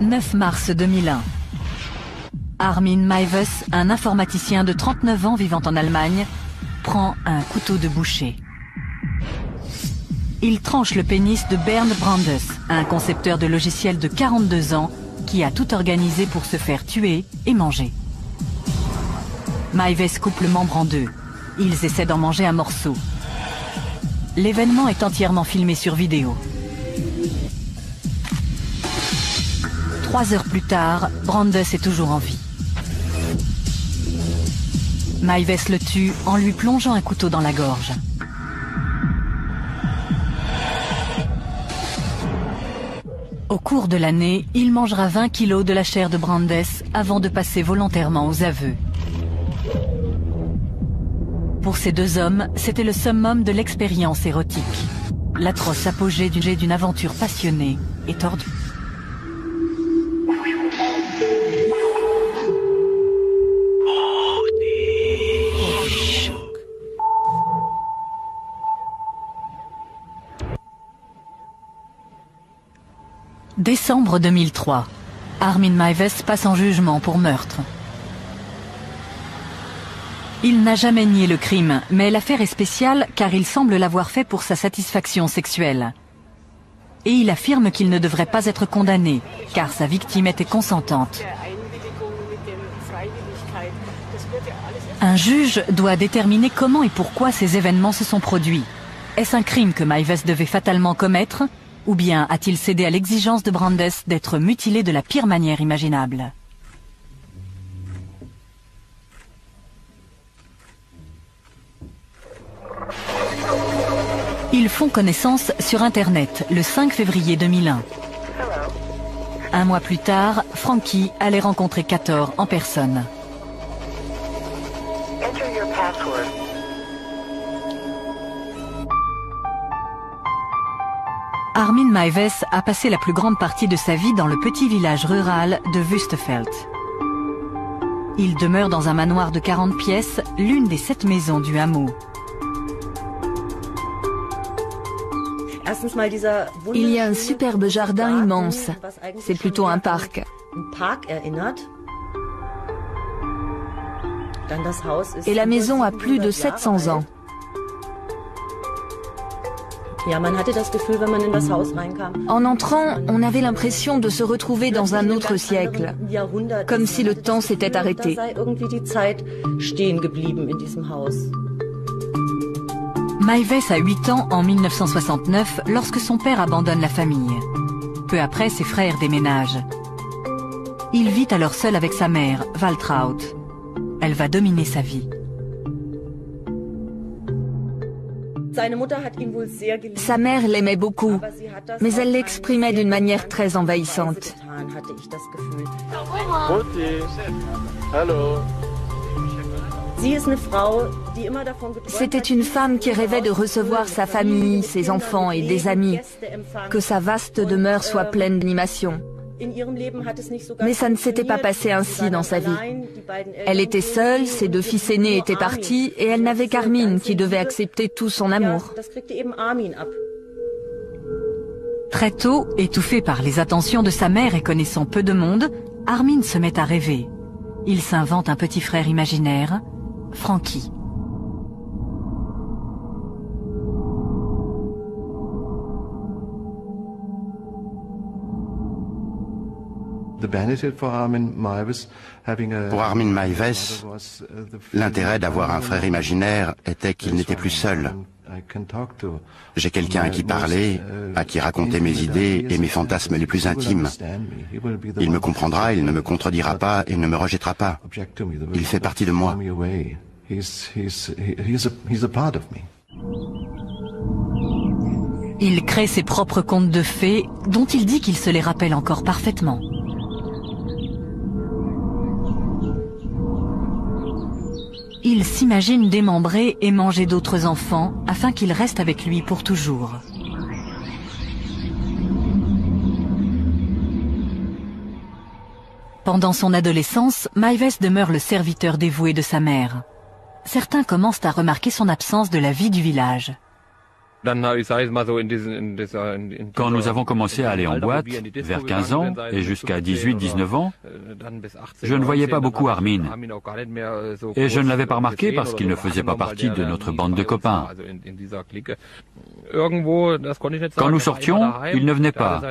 9 mars 2001. Armin Meiwes, un informaticien de 39 ans vivant en Allemagne, prend un couteau de boucher. Il tranche le pénis de Bernd Brandes, un concepteur de logiciels de 42 ans qui a tout organisé pour se faire tuer et manger. Meiwes coupe le membre en deux. Ils essaient d'en manger un morceau. L'événement est entièrement filmé sur vidéo. 3 heures plus tard, Brandes est toujours en vie. Meiwes le tue en lui plongeant un couteau dans la gorge. Au cours de l'année, il mangera 20 kilos de la chair de Brandes avant de passer volontairement aux aveux. Pour ces deux hommes, c'était le summum de l'expérience érotique. L'atroce apogée d'une aventure passionnée et tordue. Décembre 2003. Armin Meiwes passe en jugement pour meurtre. Il n'a jamais nié le crime, mais l'affaire est spéciale car il semble l'avoir fait pour sa satisfaction sexuelle. Et il affirme qu'il ne devrait pas être condamné, car sa victime était consentante. Un juge doit déterminer comment et pourquoi ces événements se sont produits. Est-ce un crime que Meiwes devait fatalement commettre ? Ou bien a-t-il cédé à l'exigence de Brandes d'être mutilé de la pire manière imaginable ? Ils font connaissance sur Internet le 5 février 2001. Un mois plus tard, Frankie allait rencontrer Kator en personne. Armin Meiwes a passé la plus grande partie de sa vie dans le petit village rural de Wüstefeld. Il demeure dans un manoir de 40 pièces, l'une des 7 maisons du hameau. Il y a un superbe jardin immense. C'est plutôt un parc. Et la maison a plus de 700 ans. En entrant, on avait l'impression de se retrouver dans un autre siècle, comme si le temps s'était arrêté. Meiwes a 8 ans en 1969 lorsque son père abandonne la famille. Peu après, ses frères déménagent. Il vit alors seul avec sa mère, Waltraud. Elle va dominer sa vie. Sa mère l'aimait beaucoup, mais elle l'exprimait d'une manière très envahissante. C'était une femme qui rêvait de recevoir sa famille, ses enfants et des amis, que sa vaste demeure soit pleine d'animation. Mais ça ne s'était pas passé ainsi dans sa vie. Elle était seule, ses 2 fils aînés étaient partis et elle n'avait qu'Armin qui devait accepter tout son amour. Très tôt, étouffé par les attentions de sa mère et connaissant peu de monde, Armin se met à rêver. Il s'invente un petit frère imaginaire, Frankie. Pour Armin Meiwes, l'intérêt d'avoir un frère imaginaire était qu'il n'était plus seul. J'ai quelqu'un à qui parler, à qui raconter mes idées et mes fantasmes les plus intimes. Il me comprendra, il ne me contredira pas et ne me rejettera pas. Il fait partie de moi. Il crée ses propres contes de fées, dont il dit qu'il se les rappelle encore parfaitement. Il s'imagine démembrer et manger d'autres enfants afin qu'ils restent avec lui pour toujours. Pendant son adolescence, Meiwes demeure le serviteur dévoué de sa mère. Certains commencent à remarquer son absence de la vie du village. Quand nous avons commencé à aller en boîte, vers 15 ans et jusqu'à 18-19 ans, je ne voyais pas beaucoup Armin. Et je ne l'avais pas remarqué parce qu'il ne faisait pas partie de notre bande de copains. Quand nous sortions, il ne venait pas.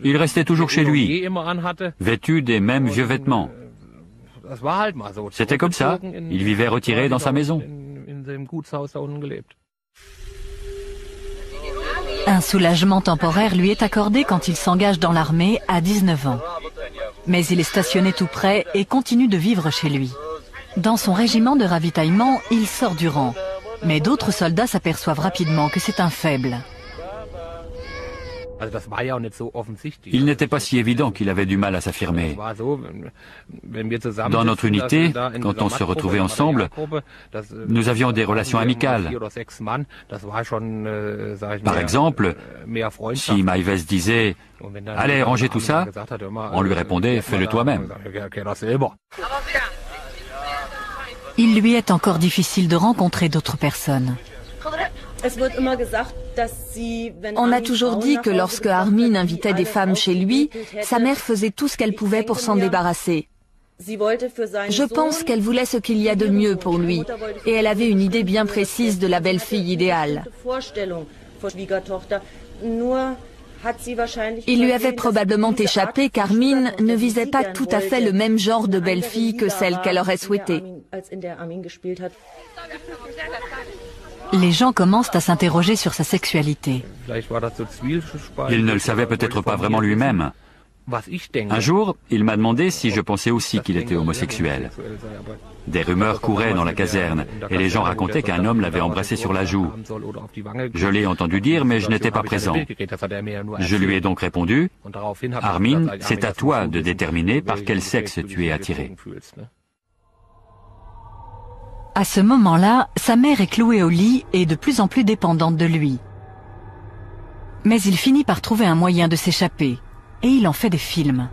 Il restait toujours chez lui, vêtu des mêmes vieux vêtements. C'était comme ça, il vivait retiré dans sa maison. Un soulagement temporaire lui est accordé quand il s'engage dans l'armée à 19 ans. Mais il est stationné tout près et continue de vivre chez lui. Dans son régiment de ravitaillement, il sort du rang. Mais d'autres soldats s'aperçoivent rapidement que c'est un faible. Il n'était pas si évident qu'il avait du mal à s'affirmer. Dans notre unité, quand on se retrouvait ensemble, nous avions des relations amicales. Par exemple, si Maives disait « Allez, rangez tout ça », on lui répondait « Fais-le toi-même ». Il lui est encore difficile de rencontrer d'autres personnes. On a toujours dit que lorsque Armin invitait des femmes chez lui, sa mère faisait tout ce qu'elle pouvait pour s'en débarrasser. Je pense qu'elle voulait ce qu'il y a de mieux pour lui, et elle avait une idée bien précise de la belle-fille idéale. Il lui avait probablement échappé qu'Armin ne visait pas tout à fait le même genre de belle-fille que celle qu'elle aurait souhaitée. Les gens commencent à s'interroger sur sa sexualité. Il ne le savait peut-être pas vraiment lui-même. Un jour, il m'a demandé si je pensais aussi qu'il était homosexuel. Des rumeurs couraient dans la caserne et les gens racontaient qu'un homme l'avait embrassé sur la joue. Je l'ai entendu dire, mais je n'étais pas présent. Je lui ai donc répondu, « Armin, c'est à toi de déterminer par quel sexe tu es attiré. » À ce moment-là, sa mère est clouée au lit et de plus en plus dépendante de lui. Mais il finit par trouver un moyen de s'échapper, et il en fait des films.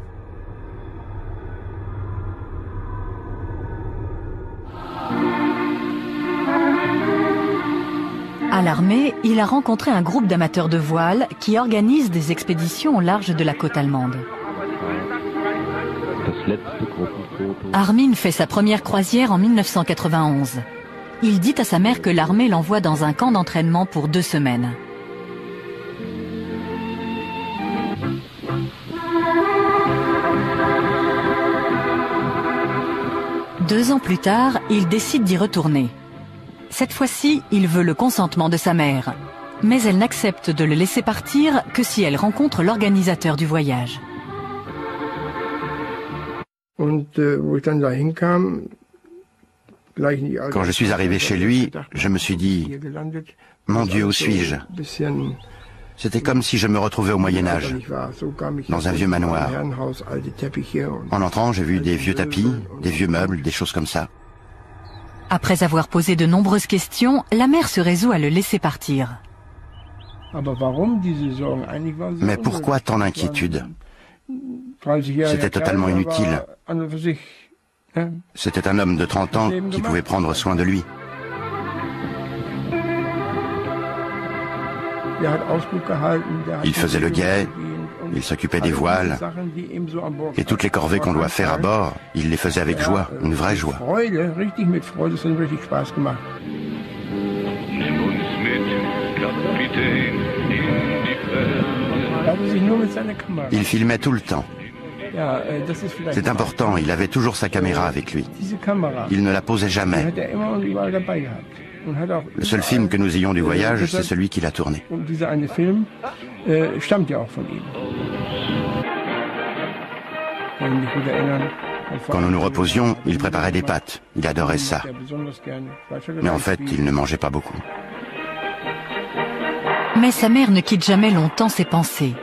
À l'armée, il a rencontré un groupe d'amateurs de voile qui organise des expéditions au large de la côte allemande. Armin fait sa première croisière en 1991. Il dit à sa mère que l'armée l'envoie dans un camp d'entraînement pour 2 semaines. Deux ans plus tard, il décide d'y retourner. Cette fois-ci, il veut le consentement de sa mère. Mais elle n'accepte de le laisser partir que si elle rencontre l'organisateur du voyage. Quand je suis arrivé chez lui, je me suis dit, mon Dieu, où suis-je? C'était comme si je me retrouvais au Moyen-Âge, dans un vieux manoir. En entrant, j'ai vu des vieux tapis, des vieux meubles, des choses comme ça. Après avoir posé de nombreuses questions, la mère se résout à le laisser partir. Mais pourquoi tant d'inquiétude? C'était totalement inutile. C'était un homme de 30 ans qui pouvait prendre soin de lui. Il faisait le guet, il s'occupait des voiles, et toutes les corvées qu'on doit faire à bord, il les faisait avec joie, une vraie joie. Il filmait tout le temps. C'est important, il avait toujours sa caméra avec lui. Il ne la posait jamais. Le seul film que nous ayons du voyage, c'est celui qu'il a tourné. Quand nous nous reposions, il préparait des pâtes. Il adorait ça. Mais en fait, il ne mangeait pas beaucoup. Mais sa mère ne quitte jamais longtemps ses pensées.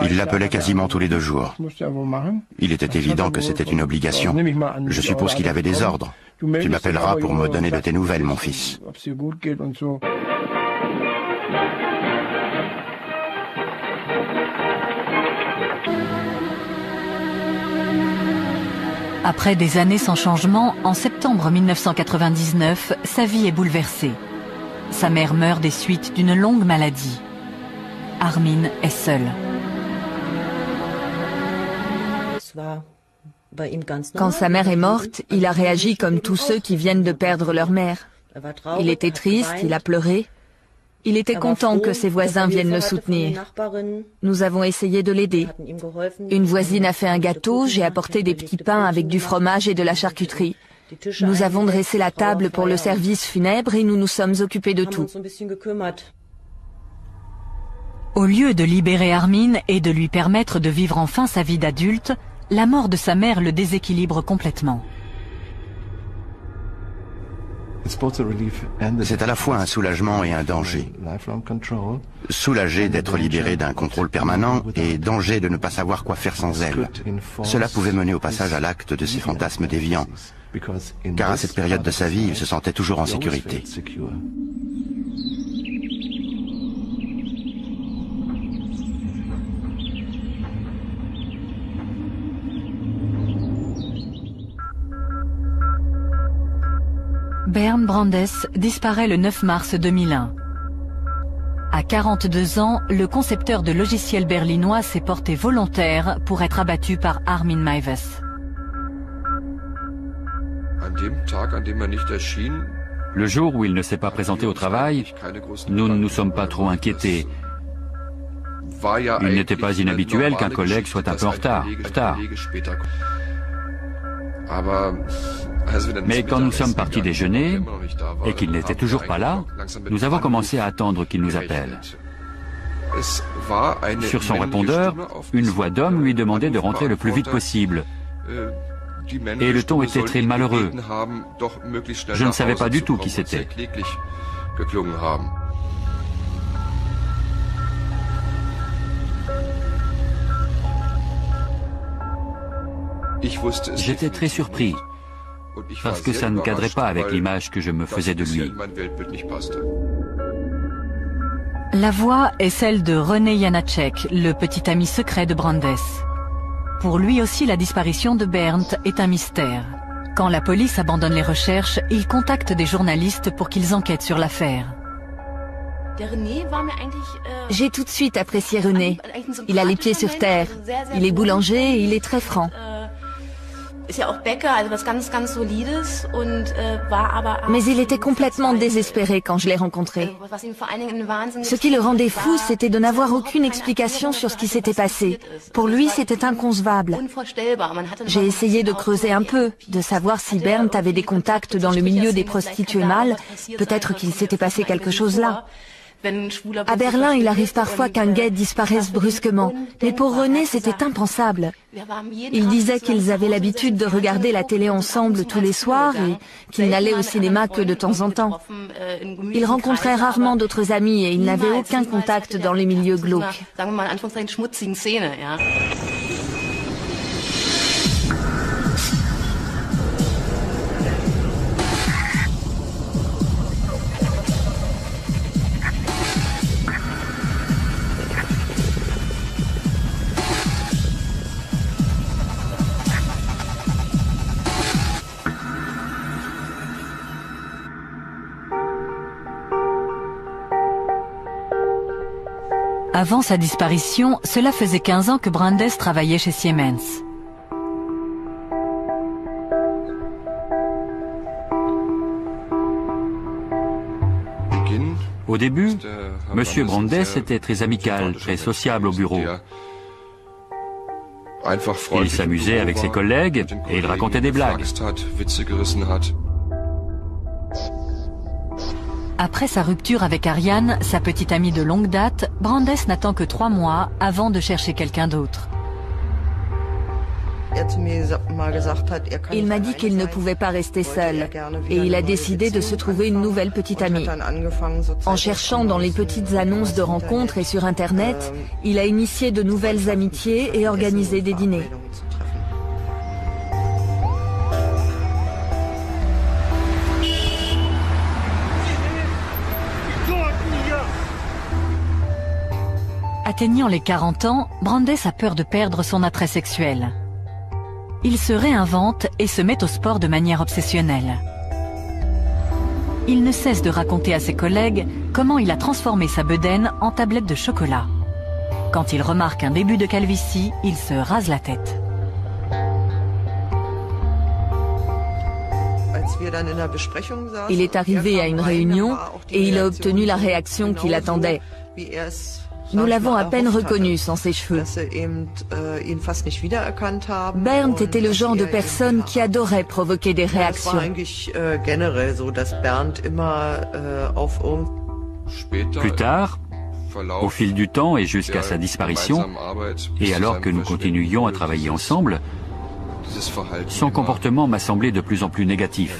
Il l'appelait quasiment tous les 2 jours. Il était évident que c'était une obligation. Je suppose qu'il avait des ordres. Tu m'appelleras pour me donner de tes nouvelles, mon fils. Après des années sans changement, en septembre 1999, sa vie est bouleversée. Sa mère meurt des suites d'une longue maladie. Armin est seul. Quand sa mère est morte, il a réagi comme tous ceux qui viennent de perdre leur mère. Il était triste, il a pleuré. Il était content que ses voisins viennent le soutenir. Nous avons essayé de l'aider. Une voisine a fait un gâteau, j'ai apporté des petits pains avec du fromage et de la charcuterie. Nous avons dressé la table pour le service funèbre et nous nous sommes occupés de tout. Au lieu de libérer Armin et de lui permettre de vivre enfin sa vie d'adulte, la mort de sa mère le déséquilibre complètement. C'est à la fois un soulagement et un danger. Soulagé d'être libéré d'un contrôle permanent et danger de ne pas savoir quoi faire sans elle. Cela pouvait mener au passage à l'acte de ses fantasmes déviants, car à cette période de sa vie, il se sentait toujours en sécurité. Bernd Brandes disparaît le 9 mars 2001. À 42 ans, le concepteur de logiciels berlinois s'est porté volontaire pour être abattu par Armin Meiwes. Le jour où il ne s'est pas présenté au travail, nous ne nous sommes pas trop inquiétés. Il n'était pas inhabituel qu'un collègue soit un peu en retard. Mais quand nous sommes partis déjeuner et qu'il n'était toujours pas là, nous avons commencé à attendre qu'il nous appelle. Sur son répondeur, une voix d'homme lui demandait de rentrer le plus vite possible. Et le ton était très malheureux. Je ne savais pas du tout qui c'était. J'étais très surpris, parce que ça ne cadrait pas avec l'image que je me faisais de lui. La voix est celle de René Janacek, le petit ami secret de Brandes. Pour lui aussi, la disparition de Bernd est un mystère. Quand la police abandonne les recherches, il contacte des journalistes pour qu'ils enquêtent sur l'affaire. J'ai tout de suite apprécié René. Il a les pieds sur terre. Il est boulanger et il est très franc. Mais il était complètement désespéré quand je l'ai rencontré. Ce qui le rendait fou, c'était de n'avoir aucune explication sur ce qui s'était passé. Pour lui, c'était inconcevable. J'ai essayé de creuser un peu, de savoir si Bernd avait des contacts dans le milieu des prostituées mâles. Peut-être qu'il s'était passé quelque chose là. À Berlin, il arrive parfois qu'un gay disparaisse brusquement. Mais pour René, c'était impensable. Il disait qu'ils avaient l'habitude de regarder la télé ensemble tous les soirs et qu'ils n'allaient au cinéma que de temps en temps. Il rencontrait rarement d'autres amis et il n'avait aucun contact dans les milieux glauques. Avant sa disparition, cela faisait 15 ans que Brandes travaillait chez Siemens. Au début, M. Brandes était très amical, très sociable au bureau. Il s'amusait avec ses collègues et il racontait des blagues. Après sa rupture avec Ariane, sa petite amie de longue date, Brandes n'attend que 3 mois avant de chercher quelqu'un d'autre. Il m'a dit qu'il ne pouvait pas rester seul et il a décidé de se trouver une nouvelle petite amie. En cherchant dans les petites annonces de rencontres et sur Internet, il a initié de nouvelles amitiés et organisé des dîners. Atteignant les 40 ans, Brandes a peur de perdre son attrait sexuel. Il se réinvente et se met au sport de manière obsessionnelle. Il ne cesse de raconter à ses collègues comment il a transformé sa bedaine en tablette de chocolat. Quand il remarque un début de calvitie, il se rase la tête. Il est arrivé à une réunion et il a obtenu la réaction qu'il attendait. Nous l'avons à peine reconnu sans ses cheveux. Bernd était le genre de personne qui adorait provoquer des réactions. Plus tard, au fil du temps et jusqu'à sa disparition, et alors que nous continuions à travailler ensemble, son comportement m'a semblé de plus en plus négatif.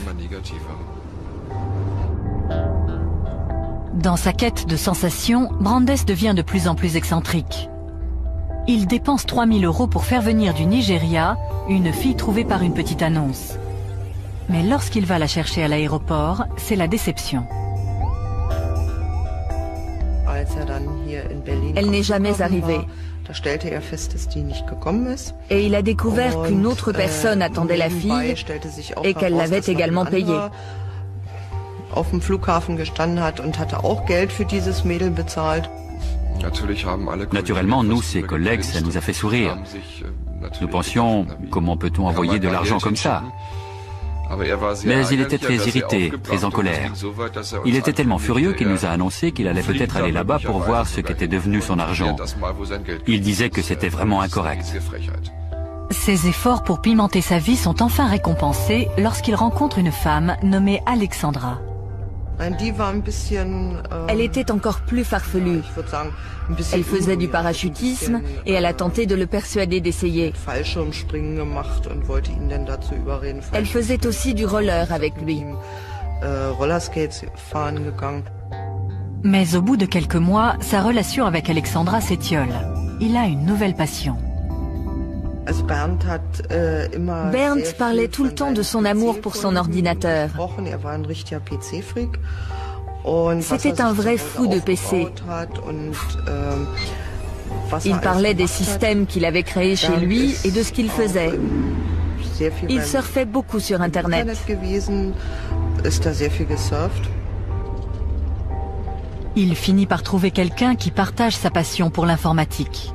Dans sa quête de sensations, Brandes devient de plus en plus excentrique. Il dépense 3 000 € pour faire venir du Nigeria une fille trouvée par une petite annonce. Mais lorsqu'il va la chercher à l'aéroport, c'est la déception. Elle n'est jamais arrivée. Et il a découvert qu'une autre personne attendait la fille et qu'elle l'avait également payée. Naturellement, nous, ses collègues, ça nous a fait sourire. Nous pensions, comment peut-on envoyer de l'argent comme ça? Mais il était très irrité, très en colère. Il était tellement furieux qu'il nous a annoncé qu'il allait peut-être aller là-bas pour voir ce qu'était devenu son argent. Il disait que c'était vraiment incorrect. Ses efforts pour pimenter sa vie sont enfin récompensés lorsqu'il rencontre une femme nommée Alexandra. Elle était encore plus farfelue. Elle faisait du parachutisme et elle a tenté de le persuader d'essayer. Elle faisait aussi du roller avec lui. Mais au bout de quelques mois, sa relation avec Alexandra s'étiole. Il a une nouvelle passion. Bernd parlait tout le temps de son amour pour son ordinateur. C'était un vrai fou de PC. Il parlait des systèmes qu'il avait créés chez lui et de ce qu'il faisait. Il surfait beaucoup sur Internet. Il finit par trouver quelqu'un qui partage sa passion pour l'informatique.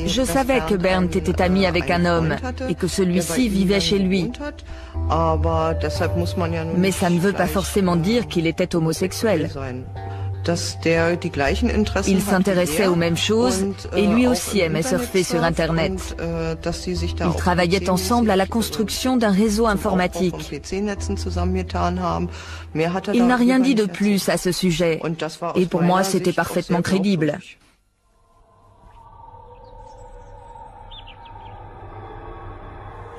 Je savais que Bernd était ami avec un homme et que celui-ci vivait chez lui. Mais ça ne veut pas forcément dire qu'il était homosexuel. Il s'intéressait aux mêmes choses et lui aussi aimait surfer sur Internet. Ils travaillaient ensemble à la construction d'un réseau informatique. Il n'a rien dit de plus à ce sujet et pour moi c'était parfaitement crédible.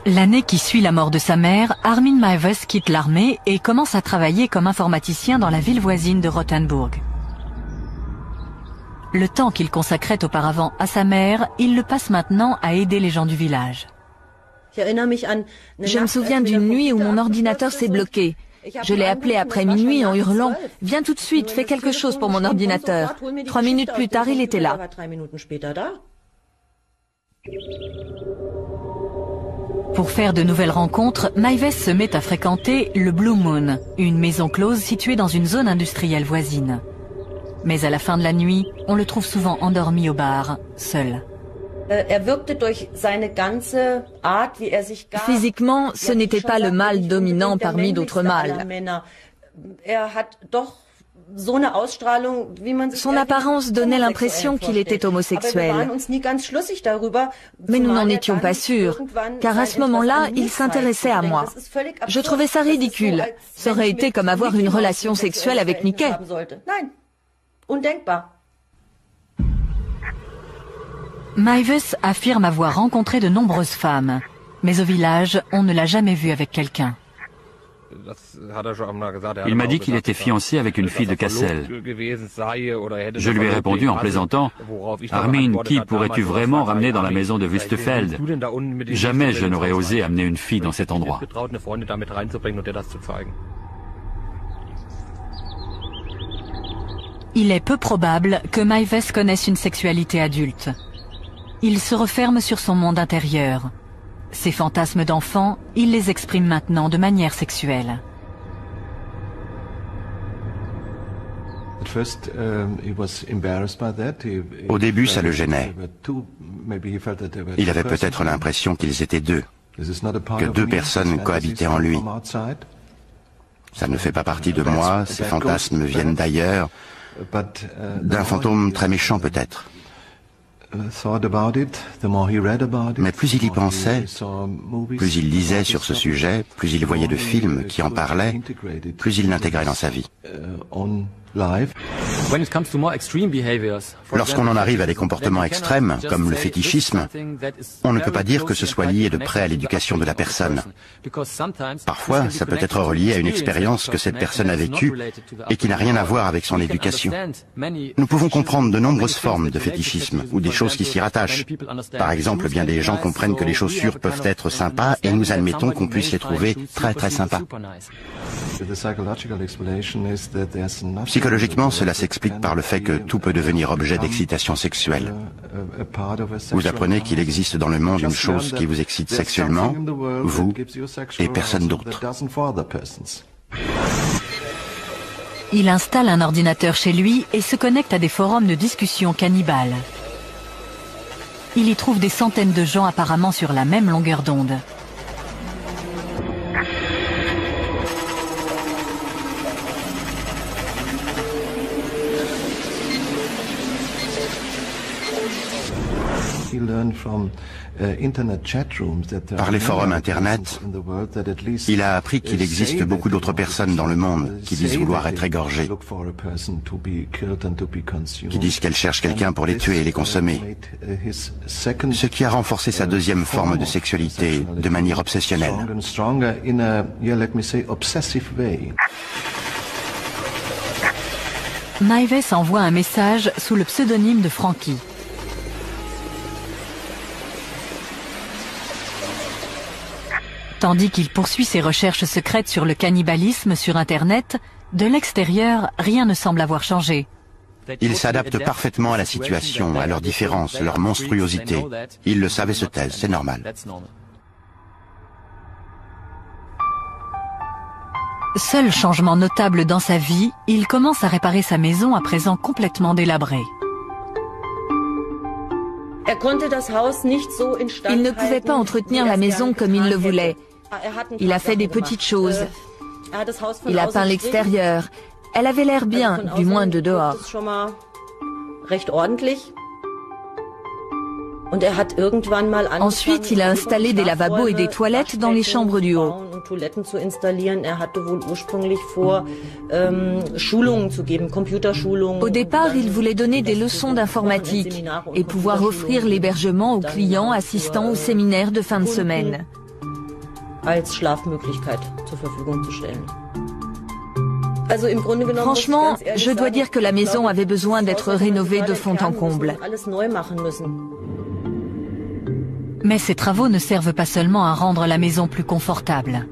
L'année qui suit la mort de sa mère, Armin Meiwes quitte l'armée et commence à travailler comme informaticien dans la ville voisine de Rothenburg. Le temps qu'il consacrait auparavant à sa mère, il le passe maintenant à aider les gens du village. Je me souviens d'une nuit où mon ordinateur s'est bloqué. Je l'ai appelé après minuit en hurlant « Viens tout de suite, fais quelque chose pour mon ordinateur ». 3 minutes plus tard, il était là. Pour faire de nouvelles rencontres, Meiwes se met à fréquenter le Blue Moon, une maison close située dans une zone industrielle voisine. Mais à la fin de la nuit, on le trouve souvent endormi au bar, seul. Physiquement, ce n'était pas le mâle dominant parmi d'autres mâles. Son apparence donnait l'impression qu'il était homosexuel. Mais nous n'en étions pas sûrs, car à ce moment-là, il s'intéressait à moi. Je trouvais ça ridicule. Ça aurait été comme avoir une relation sexuelle avec Mickey. Meiwes affirme avoir rencontré de nombreuses femmes, mais au village, on ne l'a jamais vu avec quelqu'un. Il m'a dit qu'il était fiancé avec une fille de Kassel. Je lui ai répondu en plaisantant, « Armin, qui pourrais-tu vraiment ramener dans la maison de Wüstefeld? Jamais je n'aurais osé amener une fille dans cet endroit. » Il est peu probable que Meiwes connaisse une sexualité adulte. Il se referme sur son monde intérieur. Ses fantasmes d'enfant, il les exprime maintenant de manière sexuelle. Au début, ça le gênait. Il avait peut-être l'impression qu'ils étaient deux, que deux personnes cohabitaient en lui. Ça ne fait pas partie de moi, ces fantasmes viennent d'ailleurs, d'un fantôme très méchant peut-être. Mais plus il y pensait, plus il lisait sur ce sujet, plus il voyait de films qui en parlaient, plus il l'intégrait dans sa vie. Lorsqu'on en arrive à des comportements extrêmes, comme le fétichisme, on ne peut pas dire que ce soit lié de près à l'éducation de la personne. Parfois, ça peut être relié à une expérience que cette personne a vécue et qui n'a rien à voir avec son éducation. Nous pouvons comprendre de nombreuses formes de fétichisme ou des choses qui s'y rattachent. Par exemple, bien des gens comprennent que les chaussures peuvent être sympas et nous admettons qu'on puisse les trouver très très sympas. Psychologiquement, cela s'explique par le fait que tout peut devenir objet d'excitation sexuelle. Vous apprenez qu'il existe dans le monde une chose qui vous excite sexuellement, vous et personne d'autre. Il installe un ordinateur chez lui et se connecte à des forums de discussion cannibales. Il y trouve des centaines de gens apparemment sur la même longueur d'onde. Par les forums Internet, il a appris qu'il existe beaucoup d'autres personnes dans le monde qui disent vouloir être égorgées, qui disent qu'elles cherchent quelqu'un pour les tuer et les consommer, ce qui a renforcé sa deuxième forme de sexualité de manière obsessionnelle. Maives envoie un message sous le pseudonyme de Frankie. Tandis qu'il poursuit ses recherches secrètes sur le cannibalisme sur Internet, de l'extérieur, rien ne semble avoir changé. Il s'adapte parfaitement à la situation, à leurs différences, leur monstruosité. Ils le savent et se taisent, c'est normal. Seul changement notable dans sa vie, il commence à réparer sa maison à présent complètement délabrée. Il ne pouvait pas entretenir la maison comme il le voulait. Il a fait des petites choses. Il a peint l'extérieur. Elle avait l'air bien, du moins de dehors. Ensuite, il a installé des lavabos et des toilettes dans les chambres du haut. Au départ, il voulait donner des leçons d'informatique et pouvoir offrir l'hébergement aux clients assistant au séminaire de fin de semaine. Franchement, je dois dire que la maison avait besoin d'être rénovée de fond en comble. Mais ces travaux ne servent pas seulement à rendre la maison plus confortable.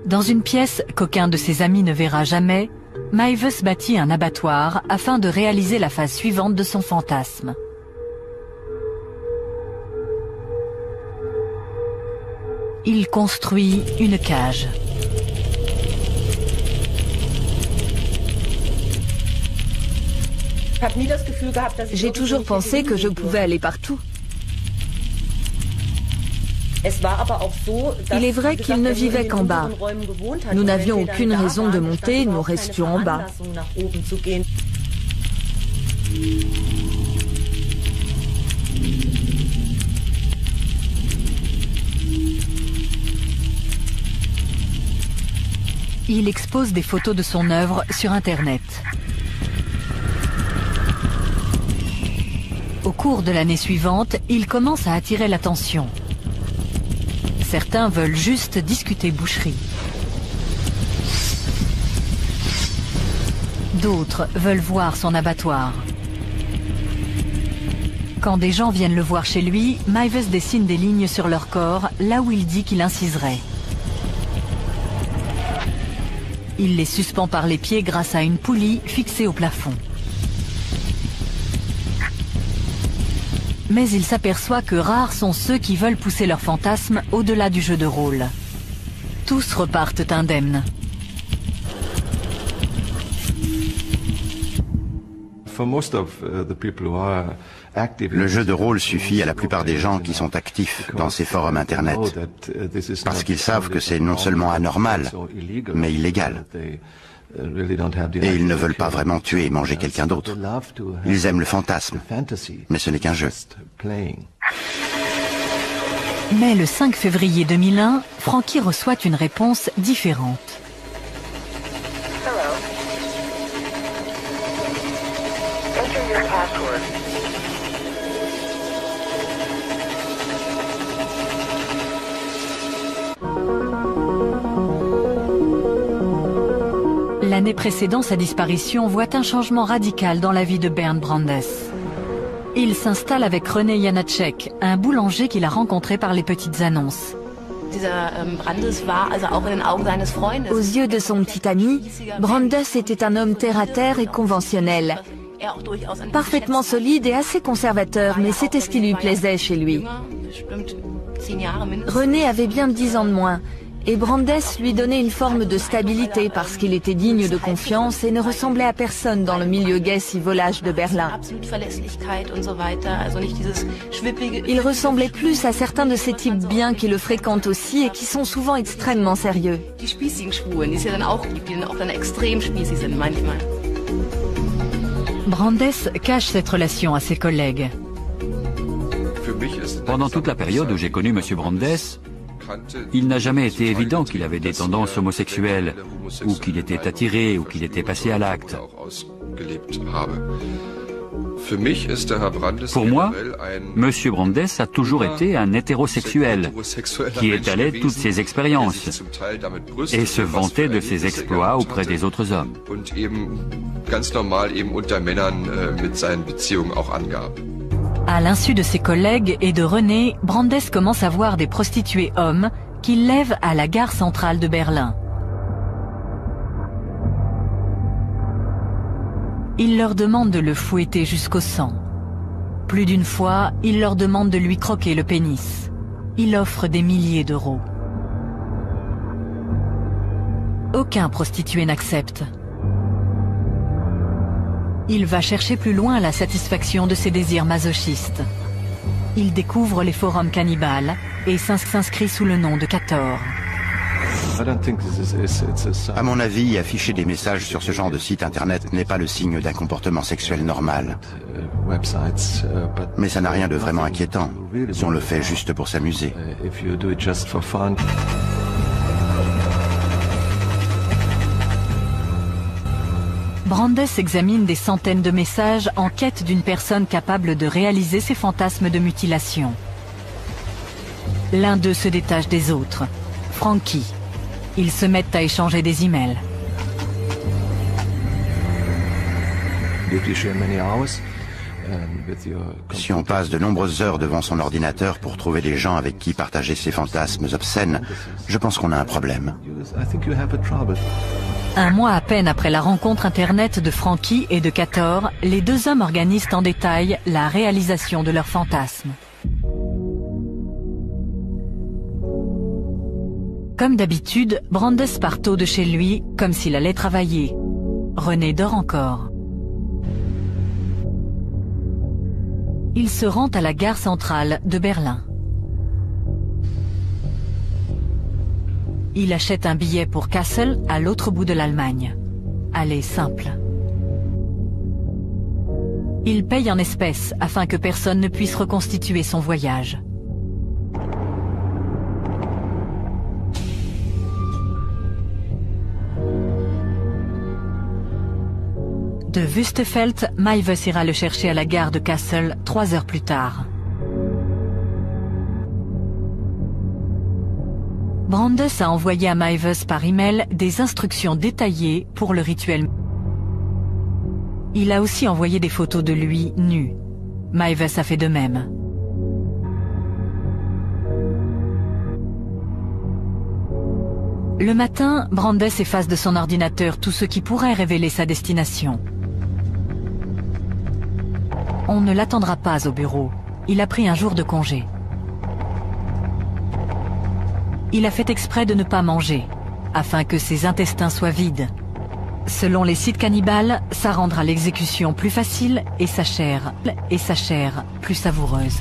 Dans une pièce qu'aucun de ses amis ne verra jamais, Maives bâtit un abattoir afin de réaliser la phase suivante de son fantasme. Il construit une cage. J'ai toujours pensé que je pouvais aller partout. Il est vrai qu'il ne vivait qu'en bas. Nous n'avions aucune raison de monter, nous restions en bas. Il expose des photos de son œuvre sur Internet. Au cours de l'année suivante, il commence à attirer l'attention. Certains veulent juste discuter boucherie. D'autres veulent voir son abattoir. Quand des gens viennent le voir chez lui, Maives dessine des lignes sur leur corps, là où il dit qu'il inciserait. Il les suspend par les pieds grâce à une poulie fixée au plafond. Mais il s'aperçoit que rares sont ceux qui veulent pousser leur fantasme au-delà du jeu de rôle. Tous repartent indemnes. Le jeu de rôle suffit à la plupart des gens qui sont actifs dans ces forums Internet, parce qu'ils savent que c'est non seulement anormal, mais illégal. Et ils ne veulent pas vraiment tuer et manger quelqu'un d'autre. Ils aiment le fantasme, mais ce n'est qu'un jeu. Mais le 5 février 2001, Frankie reçoit une réponse différente. L'année précédant sa disparition voit un changement radical dans la vie de Bernd Brandes. Il s'installe avec René Janacek, un boulanger qu'il a rencontré par les petites annonces. Aux yeux de son petit ami, Brandes était un homme terre-à-terre et conventionnel. Parfaitement solide et assez conservateur, mais c'était ce qui lui plaisait chez lui. René avait bien 10 ans de moins, et Brandes lui donnait une forme de stabilité parce qu'il était digne de confiance et ne ressemblait à personne dans le milieu gai si volage de Berlin. Il ressemblait plus à certains de ces types bien qui le fréquentent aussi et qui sont souvent extrêmement sérieux. Brandes cache cette relation à ses collègues. Pendant toute la période où j'ai connu M. Brandes, il n'a jamais été évident qu'il avait des tendances homosexuelles, ou qu'il était attiré, ou qu'il était passé à l'acte. Pour moi, M. Brandes a toujours été un hétérosexuel qui étalait toutes ses expériences et se vantait de ses exploits auprès des autres hommes. À l'insu de ses collègues et de René, Brandes commence à voir des prostituées hommes qu'il lève à la gare centrale de Berlin. Il leur demande de le fouetter jusqu'au sang. Plus d'une fois, il leur demande de lui croquer le pénis. Il offre des milliers d'euros. Aucun prostitué n'accepte. Il va chercher plus loin la satisfaction de ses désirs masochistes. Il découvre les forums cannibales et s'inscrit sous le nom de Cator. À mon avis, afficher des messages sur ce genre de site internet n'est pas le signe d'un comportement sexuel normal. Mais ça n'a rien de vraiment inquiétant, si on le fait juste pour s'amuser. Brandes examine des centaines de messages en quête d'une personne capable de réaliser ses fantasmes de mutilation. L'un d'eux se détache des autres, Frankie. Ils se mettent à échanger des emails. Si on passe de nombreuses heures devant son ordinateur pour trouver des gens avec qui partager ses fantasmes obscènes, je pense qu'on a un problème. Un mois à peine après la rencontre internet de Frankie et de Cator, les deux hommes organisent en détail la réalisation de leurs fantasmes. Comme d'habitude, Brandes part tôt de chez lui, comme s'il allait travailler. René dort encore. Il se rend à la gare centrale de Berlin. Il achète un billet pour Kassel, à l'autre bout de l'Allemagne. Aller simple. Il paye en espèces afin que personne ne puisse reconstituer son voyage. De Wüstefeld, Maives ira le chercher à la gare de Kassel 3 heures plus tard. Brandes a envoyé à Maives par email des instructions détaillées pour le rituel. Il a aussi envoyé des photos de lui nu. Maives a fait de même. Le matin, Brandes efface de son ordinateur tout ce qui pourrait révéler sa destination. On ne l'attendra pas au bureau. il a pris un jour de congé. Il a fait exprès de ne pas manger, afin que ses intestins soient vides. Selon les sites cannibales, ça rendra l'exécution plus facile et sa chair plus savoureuse.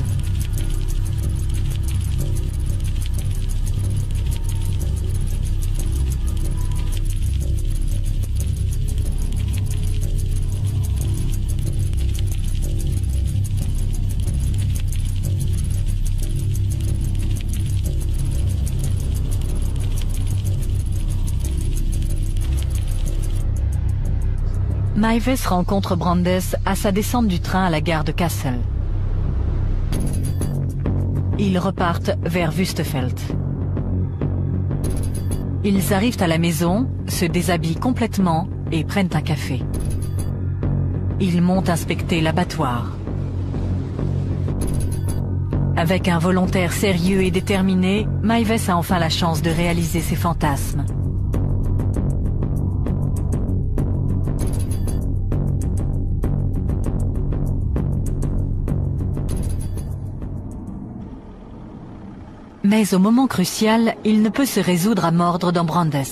Maives rencontre Brandes à sa descente du train à la gare de Kassel. Ils repartent vers Wüstefeld. Ils arrivent à la maison, se déshabillent complètement et prennent un café. Ils montent inspecter l'abattoir. Avec un volontaire sérieux et déterminé, Maives a enfin la chance de réaliser ses fantasmes. Mais au moment crucial, il ne peut se résoudre à mordre dans Brandes.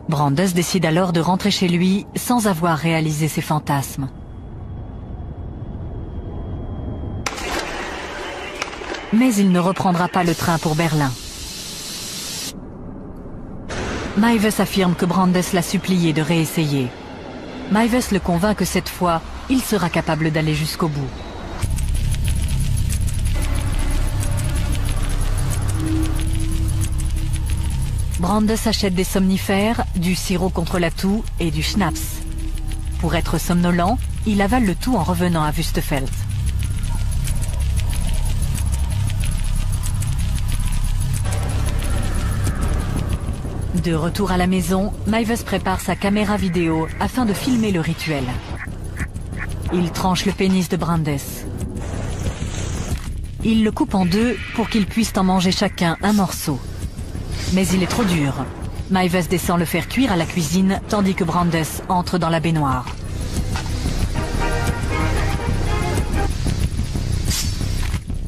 Brandes décide alors de rentrer chez lui sans avoir réalisé ses fantasmes. Mais il ne reprendra pas le train pour Berlin. Maives affirme que Brandes l'a supplié de réessayer. Maives le convainc que cette fois, il sera capable d'aller jusqu'au bout. Brandes achète des somnifères, du sirop contre la toux et du schnapps. Pour être somnolent, il avale le tout en revenant à Wüstefeld. De retour à la maison, Maives prépare sa caméra vidéo afin de filmer le rituel. Il tranche le pénis de Brandes. Il le coupe en deux pour qu'ils puissent en manger chacun un morceau. Mais il est trop dur. Maives descend le faire cuire à la cuisine, tandis que Brandes entre dans la baignoire.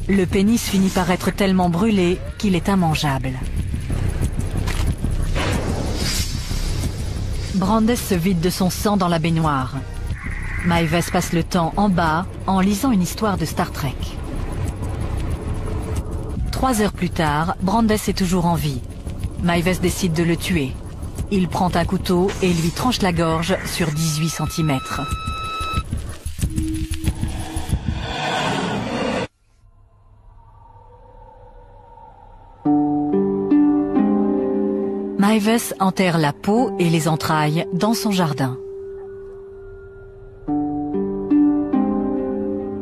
Le pénis finit par être tellement brûlé qu'il est immangeable. Brandes se vide de son sang dans la baignoire. Maives passe le temps en bas en lisant une histoire de Star Trek. 3 heures plus tard, Brandes est toujours en vie. Maives décide de le tuer. Il prend un couteau et lui tranche la gorge sur 18 cm. Maives enterre la peau et les entrailles dans son jardin.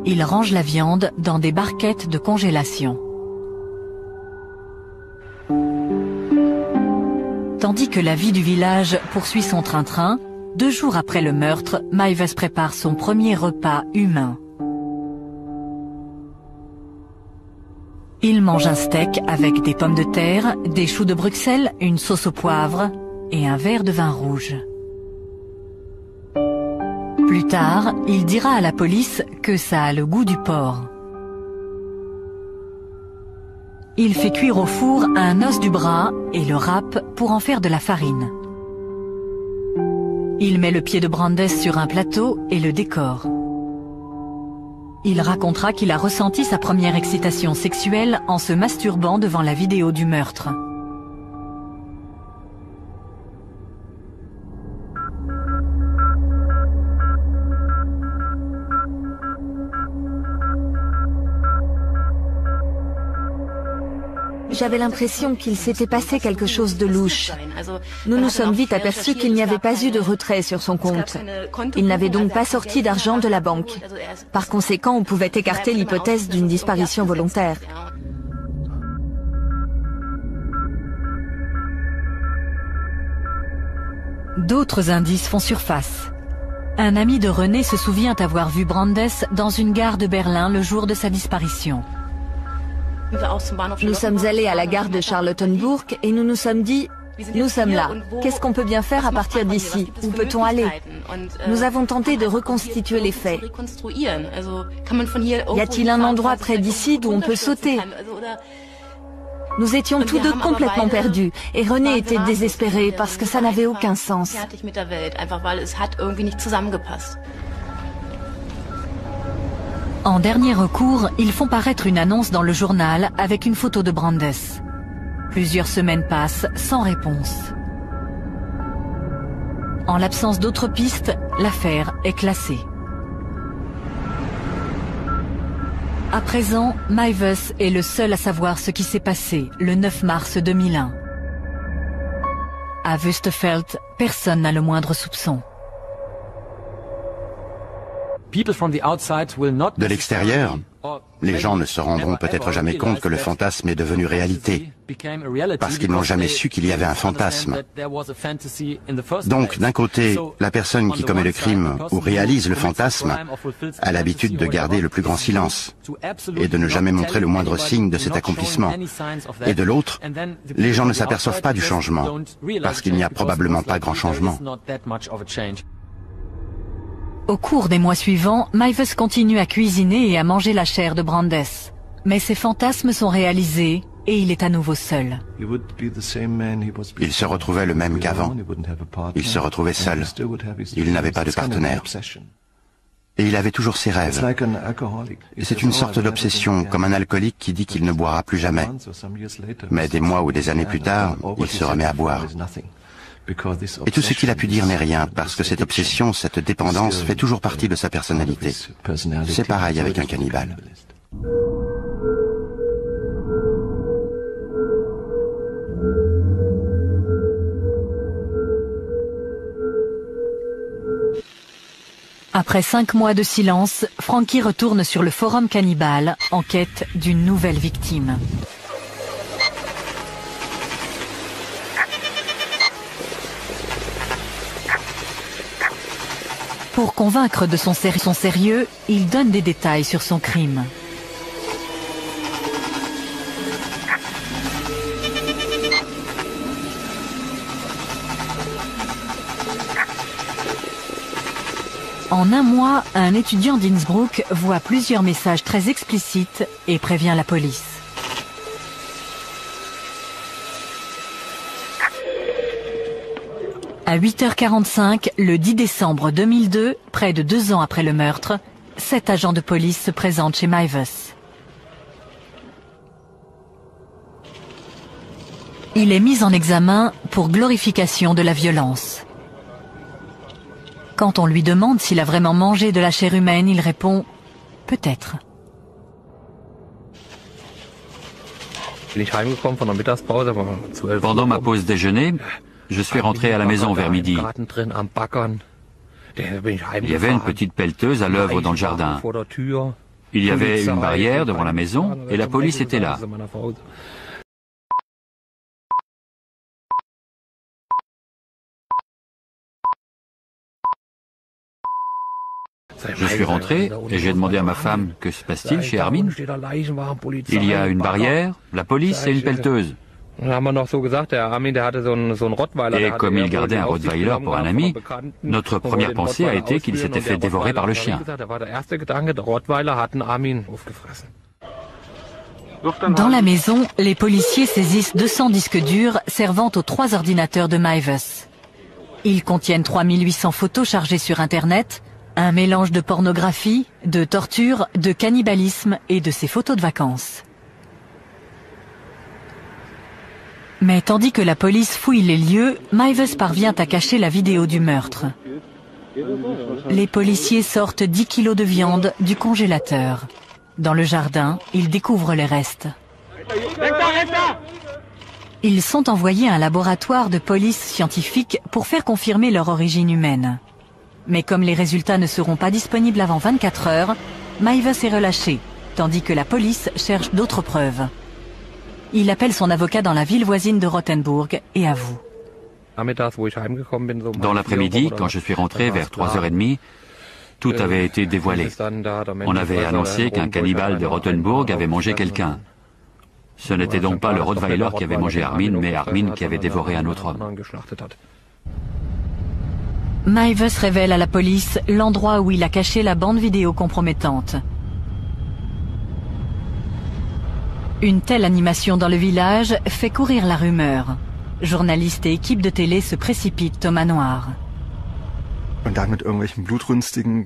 Il range la viande dans des barquettes de congélation. Tandis que la vie du village poursuit son train-train, 2 jours après le meurtre, Maives prépare son premier repas humain. Il mange un steak avec des pommes de terre, des choux de Bruxelles, une sauce au poivre et un verre de vin rouge. Plus tard, il dira à la police que ça a le goût du porc. Il fait cuire au four un os du bras et le râpe pour en faire de la farine. Il met le pied de Brandes sur un plateau et le décore. Il racontera qu'il a ressenti sa première excitation sexuelle en se masturbant devant la vidéo du meurtre. J'avais l'impression qu'il s'était passé quelque chose de louche. Nous nous sommes vite aperçus qu'il n'y avait pas eu de retrait sur son compte. Il n'avait donc pas sorti d'argent de la banque. Par conséquent, on pouvait écarter l'hypothèse d'une disparition volontaire. D'autres indices font surface. Un ami de René se souvient avoir vu Brandes dans une gare de Berlin le jour de sa disparition. Nous sommes allés à la gare de Charlottenburg et nous nous sommes dit Nous sommes là. Qu'est-ce qu'on peut bien faire à partir d'ici? Où peut-on aller? Nous avons tenté de reconstituer les faits. Y a-t-il un endroit près d'ici d'où on peut sauter? Nous étions tous deux complètement perdus et René était désespéré parce que ça n'avait aucun sens. En dernier recours, ils font paraître une annonce dans le journal avec une photo de Brandes. Plusieurs semaines passent sans réponse. En l'absence d'autres pistes, l'affaire est classée. À présent, Meiwes est le seul à savoir ce qui s'est passé le 9 mars 2001. À Wüstefeld, personne n'a le moindre soupçon. De l'extérieur, les gens ne se rendront peut-être jamais compte que le fantasme est devenu réalité, parce qu'ils n'ont jamais su qu'il y avait un fantasme. Donc, d'un côté, la personne qui commet le crime ou réalise le fantasme a l'habitude de garder le plus grand silence et de ne jamais montrer le moindre signe de cet accomplissement. Et de l'autre, les gens ne s'aperçoivent pas du changement, parce qu'il n'y a probablement pas grand changement. Au cours des mois suivants, Meiwes continue à cuisiner et à manger la chair de Brandes. Mais ses fantasmes sont réalisés et il est à nouveau seul. Il se retrouvait le même qu'avant. Il se retrouvait seul. Il n'avait pas de partenaire. Et il avait toujours ses rêves. Et c'est une sorte d'obsession, comme un alcoolique qui dit qu'il ne boira plus jamais. Mais des mois ou des années plus tard, il se remet à boire. Et tout ce qu'il a pu dire n'est rien, parce que cette obsession, cette dépendance fait toujours partie de sa personnalité. C'est pareil avec un cannibale. Après 5 mois de silence, Frankie retourne sur le forum cannibale en quête d'une nouvelle victime. Pour convaincre de son sérieux, il donne des détails sur son crime. En un mois, un étudiant d'Innsbruck voit plusieurs messages très explicites et prévient la police. À 8h45, le 10 décembre 2002, près de 2 ans après le meurtre, 7 agents de police se présentent chez Meiwes. Il est mis en examen pour glorification de la violence. Quand on lui demande s'il a vraiment mangé de la chair humaine, il répond « peut-être ». Pendant ma pause déjeuner, je suis rentré à la maison vers midi. Il y avait une petite pelleteuse à l'œuvre dans le jardin. Il y avait une barrière devant la maison et la police était là. Je suis rentré et j'ai demandé à ma femme « Que se passe-t-il chez Armin ?» Il y a une barrière, la police et une pelleteuse. Et comme il gardait un Rottweiler pour un ami, notre première pensée a été qu'il s'était fait dévorer par le chien. Dans la maison, les policiers saisissent 200 disques durs servant aux 3 ordinateurs de Meiwes. Ils contiennent 3800 photos chargées sur Internet, un mélange de pornographie, de torture, de cannibalisme et de ses photos de vacances. Mais tandis que la police fouille les lieux, Meiwes parvient à cacher la vidéo du meurtre. Les policiers sortent 10 kilos de viande du congélateur. Dans le jardin, ils découvrent les restes. Ils sont envoyés à un laboratoire de police scientifique pour faire confirmer leur origine humaine. Mais comme les résultats ne seront pas disponibles avant 24 heures, Meiwes est relâché, tandis que la police cherche d'autres preuves. Il appelle son avocat dans la ville voisine de Rothenburg et avoue. Dans l'après-midi, quand je suis rentré vers 3h30, tout avait été dévoilé. On avait annoncé qu'un cannibale de Rothenburg avait mangé quelqu'un. Ce n'était donc pas le Rottweiler qui avait mangé Armin, mais Armin qui avait dévoré un autre homme. Meiwes révèle à la police l'endroit où il a caché la bande vidéo compromettante. Une telle animation dans le village fait courir la rumeur. Journalistes et équipes de télé se précipitent au manoir.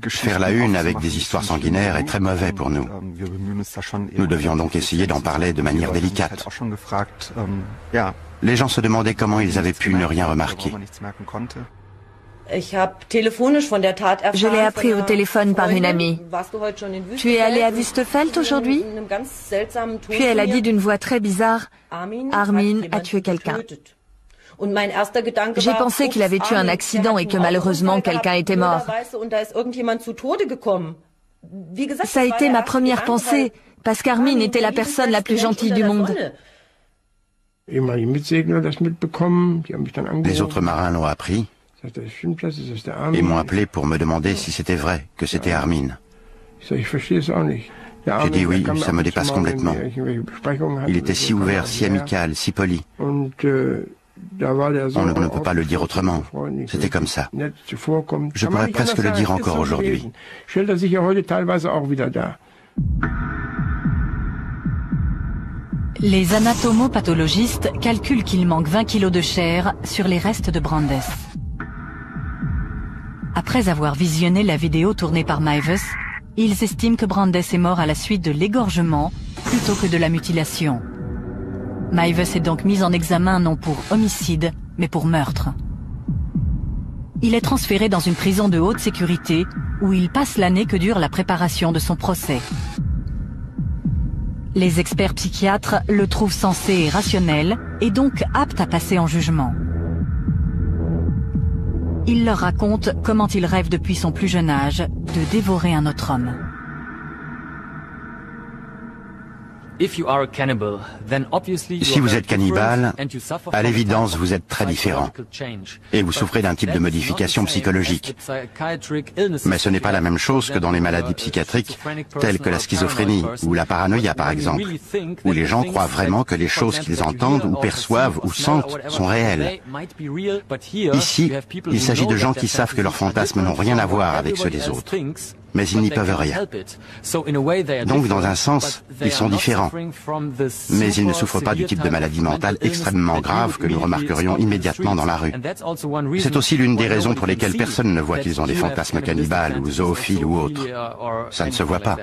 Faire la une avec des histoires sanguinaires est très mauvais pour nous. Nous devions donc essayer d'en parler de manière délicate. Les gens se demandaient comment ils avaient pu ne rien remarquer. Je l'ai appris au téléphone par une amie. Tu es allé à Wüstefeld aujourd'hui? Puis elle a dit d'une voix très bizarre, Armin a tué quelqu'un. J'ai pensé qu'il avait eu un accident et que malheureusement quelqu'un était mort. Ça a été ma première pensée, parce qu'Armin était la personne la plus gentille du monde. Les autres marins l'ont appris et m'ont appelé pour me demander si c'était vrai que c'était Armin. J'ai dit oui, ça me dépasse complètement. Il était si ouvert, si amical, si poli. On ne peut pas le dire autrement. C'était comme ça. Je pourrais presque le dire encore aujourd'hui. Les anatomopathologistes calculent qu'il manque 20 kilos de chair sur les restes de Brandes. Après avoir visionné la vidéo tournée par Meiwes, ils estiment que Brandes est mort à la suite de l'égorgement plutôt que de la mutilation. Meiwes est donc mis en examen non pour homicide, mais pour meurtre. Il est transféré dans une prison de haute sécurité où il passe l'année que dure la préparation de son procès. Les experts psychiatres le trouvent sensé et rationnel et donc apte à passer en jugement. Il leur raconte comment il rêve depuis son plus jeune âge de dévorer un autre homme. Si vous êtes cannibale, à l'évidence, vous êtes très différent. Et vous souffrez d'un type de modification psychologique. Mais ce n'est pas la même chose que dans les maladies psychiatriques, telles que la schizophrénie ou la paranoïa, par exemple, où les gens croient vraiment que les choses qu'ils entendent ou perçoivent ou sentent sont réelles. Ici, il s'agit de gens qui savent que leurs fantasmes n'ont rien à voir avec ceux des autres. Mais ils n'y peuvent rien. Donc, dans un sens, ils sont différents. Mais ils ne souffrent pas du type de maladie mentale extrêmement grave que nous remarquerions immédiatement dans la rue. C'est aussi l'une des raisons pour lesquelles personne ne voit qu'ils ont des fantasmes cannibales ou zoophiles ou autres. Ça ne se voit pas.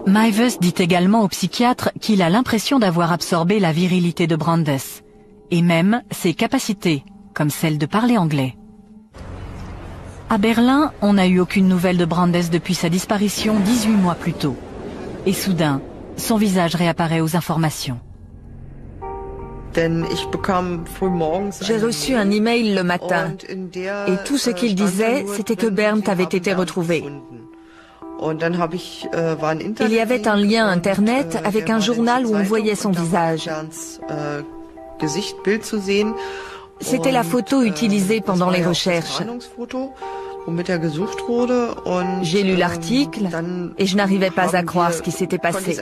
Meiwes dit également au psychiatre qu'il a l'impression d'avoir absorbé la virilité de Brandes, et même ses capacités, comme celle de parler anglais. À Berlin, on n'a eu aucune nouvelle de Brandes depuis sa disparition 18 mois plus tôt. Et soudain, son visage réapparaît aux informations. J'ai reçu un email le matin, et tout ce qu'il disait, c'était que Bernd avait été retrouvé. Il y avait un lien Internet avec un journal où on voyait son visage. C'était la photo utilisée pendant les recherches. J'ai lu l'article et je n'arrivais pas à croire ce qui s'était passé.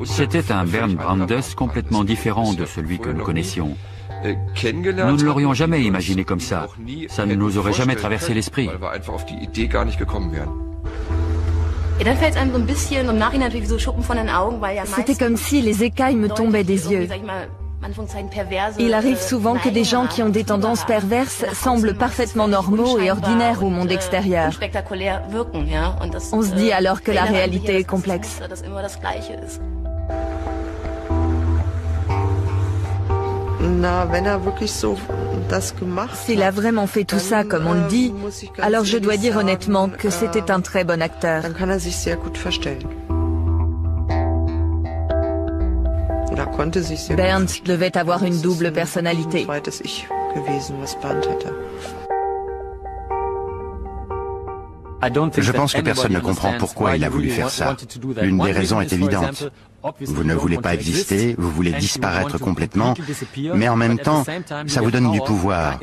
C'était un Bernd Brandes complètement différent de celui que nous connaissions. Nous ne l'aurions jamais imaginé comme ça. Ça ne nous aurait jamais traversé l'esprit. C'était comme si les écailles me tombaient des yeux. Il arrive souvent que des gens qui ont des tendances perverses semblent parfaitement normaux et ordinaires au monde extérieur. On se dit alors que la réalité est complexe. S'il a vraiment fait tout ça comme on le dit, alors je dois dire honnêtement que c'était un très bon acteur. Bernd devait avoir une double personnalité. Je pense que personne ne comprend pourquoi il a voulu faire ça. L'une des raisons est évidente. Vous ne voulez pas exister, vous voulez disparaître complètement, mais en même temps, ça vous donne du pouvoir.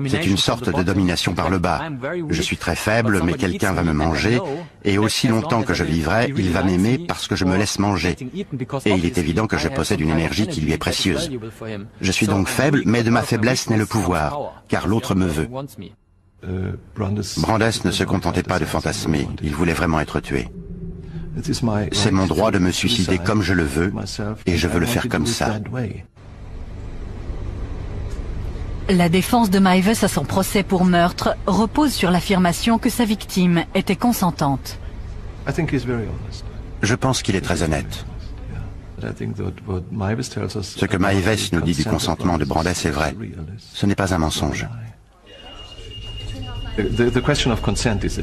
C'est une sorte de domination par le bas. Je suis très faible, mais quelqu'un va me manger, et aussi longtemps que je vivrai, il va m'aimer parce que je me laisse manger. Et il est évident que je possède une énergie qui lui est précieuse. Je suis donc faible, mais de ma faiblesse naît le pouvoir, car l'autre me veut. Brandes ne se contentait pas de fantasmer, il voulait vraiment être tué. C'est mon droit de me suicider comme je le veux, et je veux le faire comme ça. La défense de Meiwes à son procès pour meurtre repose sur l'affirmation que sa victime était consentante. Je pense qu'il est très honnête. Ce que Meiwes nous dit du consentement de Brandes est vrai. Ce n'est pas un mensonge.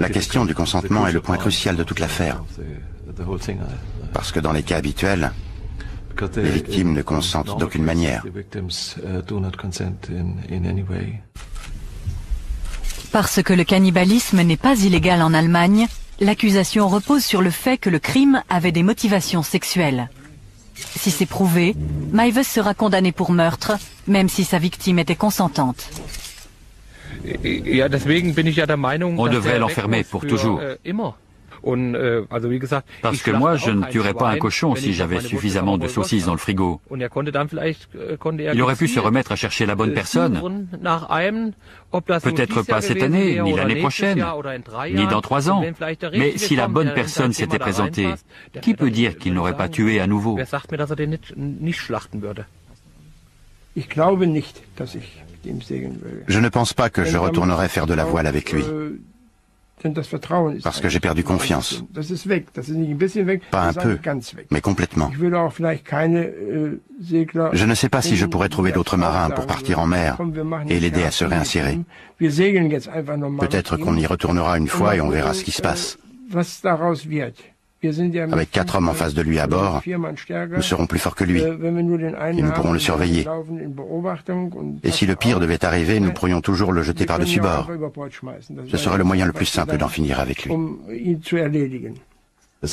La question du consentement est le point crucial de toute l'affaire. Parce que dans les cas habituels, les victimes ne consentent d'aucune manière. Parce que le cannibalisme n'est pas illégal en Allemagne, l'accusation repose sur le fait que le crime avait des motivations sexuelles. Si c'est prouvé, Meiwes sera condamné pour meurtre, même si sa victime était consentante. On devrait l'enfermer pour toujours. Parce que moi, je ne tuerais pas un cochon si j'avais suffisamment de saucisses dans le frigo. Il aurait pu se remettre à chercher la bonne personne. Peut-être pas cette année, ni l'année prochaine, ni dans 3 ans. Mais si la bonne personne s'était présentée, qui peut dire qu'il n'aurait pas tué à nouveau? Je ne pense pas que je retournerai faire de la voile avec lui. Parce que j'ai perdu confiance. Pas un peu, mais complètement. Je ne sais pas si je pourrais trouver d'autres marins pour partir en mer et l'aider à se réinsérer. Peut-être qu'on y retournera une fois et on verra ce qui se passe. Avec 4 hommes en face de lui à bord, nous serons plus forts que lui et nous pourrons le surveiller. Et si le pire devait arriver, nous pourrions toujours le jeter par-dessus bord. Ce serait le moyen le plus simple d'en finir avec lui. La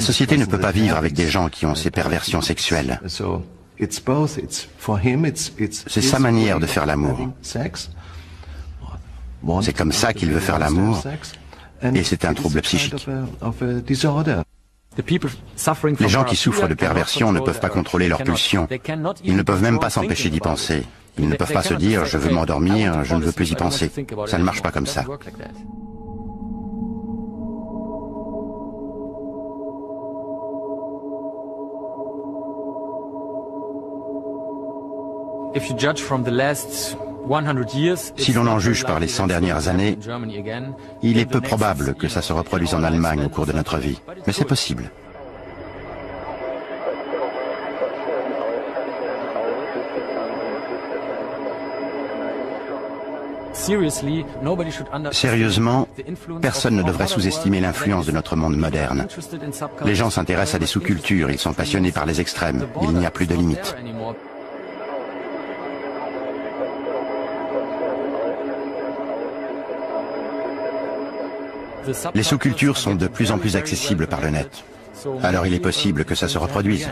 société ne peut pas vivre avec des gens qui ont ces perversions sexuelles. C'est sa manière de faire l'amour. C'est comme ça qu'il veut faire l'amour. Et c'est un trouble psychique. Les gens qui souffrent de perversion ne peuvent pas contrôler leurs pulsions. Ils ne peuvent même pas s'empêcher d'y penser. Ils ne peuvent pas se dire « je veux m'endormir, je ne veux plus y penser ». Ça ne marche pas comme ça. Si l'on en juge par les 100 dernières années, il est peu probable que ça se reproduise en Allemagne au cours de notre vie. Mais c'est possible. Sérieusement, personne ne devrait sous-estimer l'influence de notre monde moderne. Les gens s'intéressent à des sous-cultures, ils sont passionnés par les extrêmes. Il n'y a plus de limites. Les sous-cultures sont de plus en plus accessibles par le net. Alors il est possible que ça se reproduise.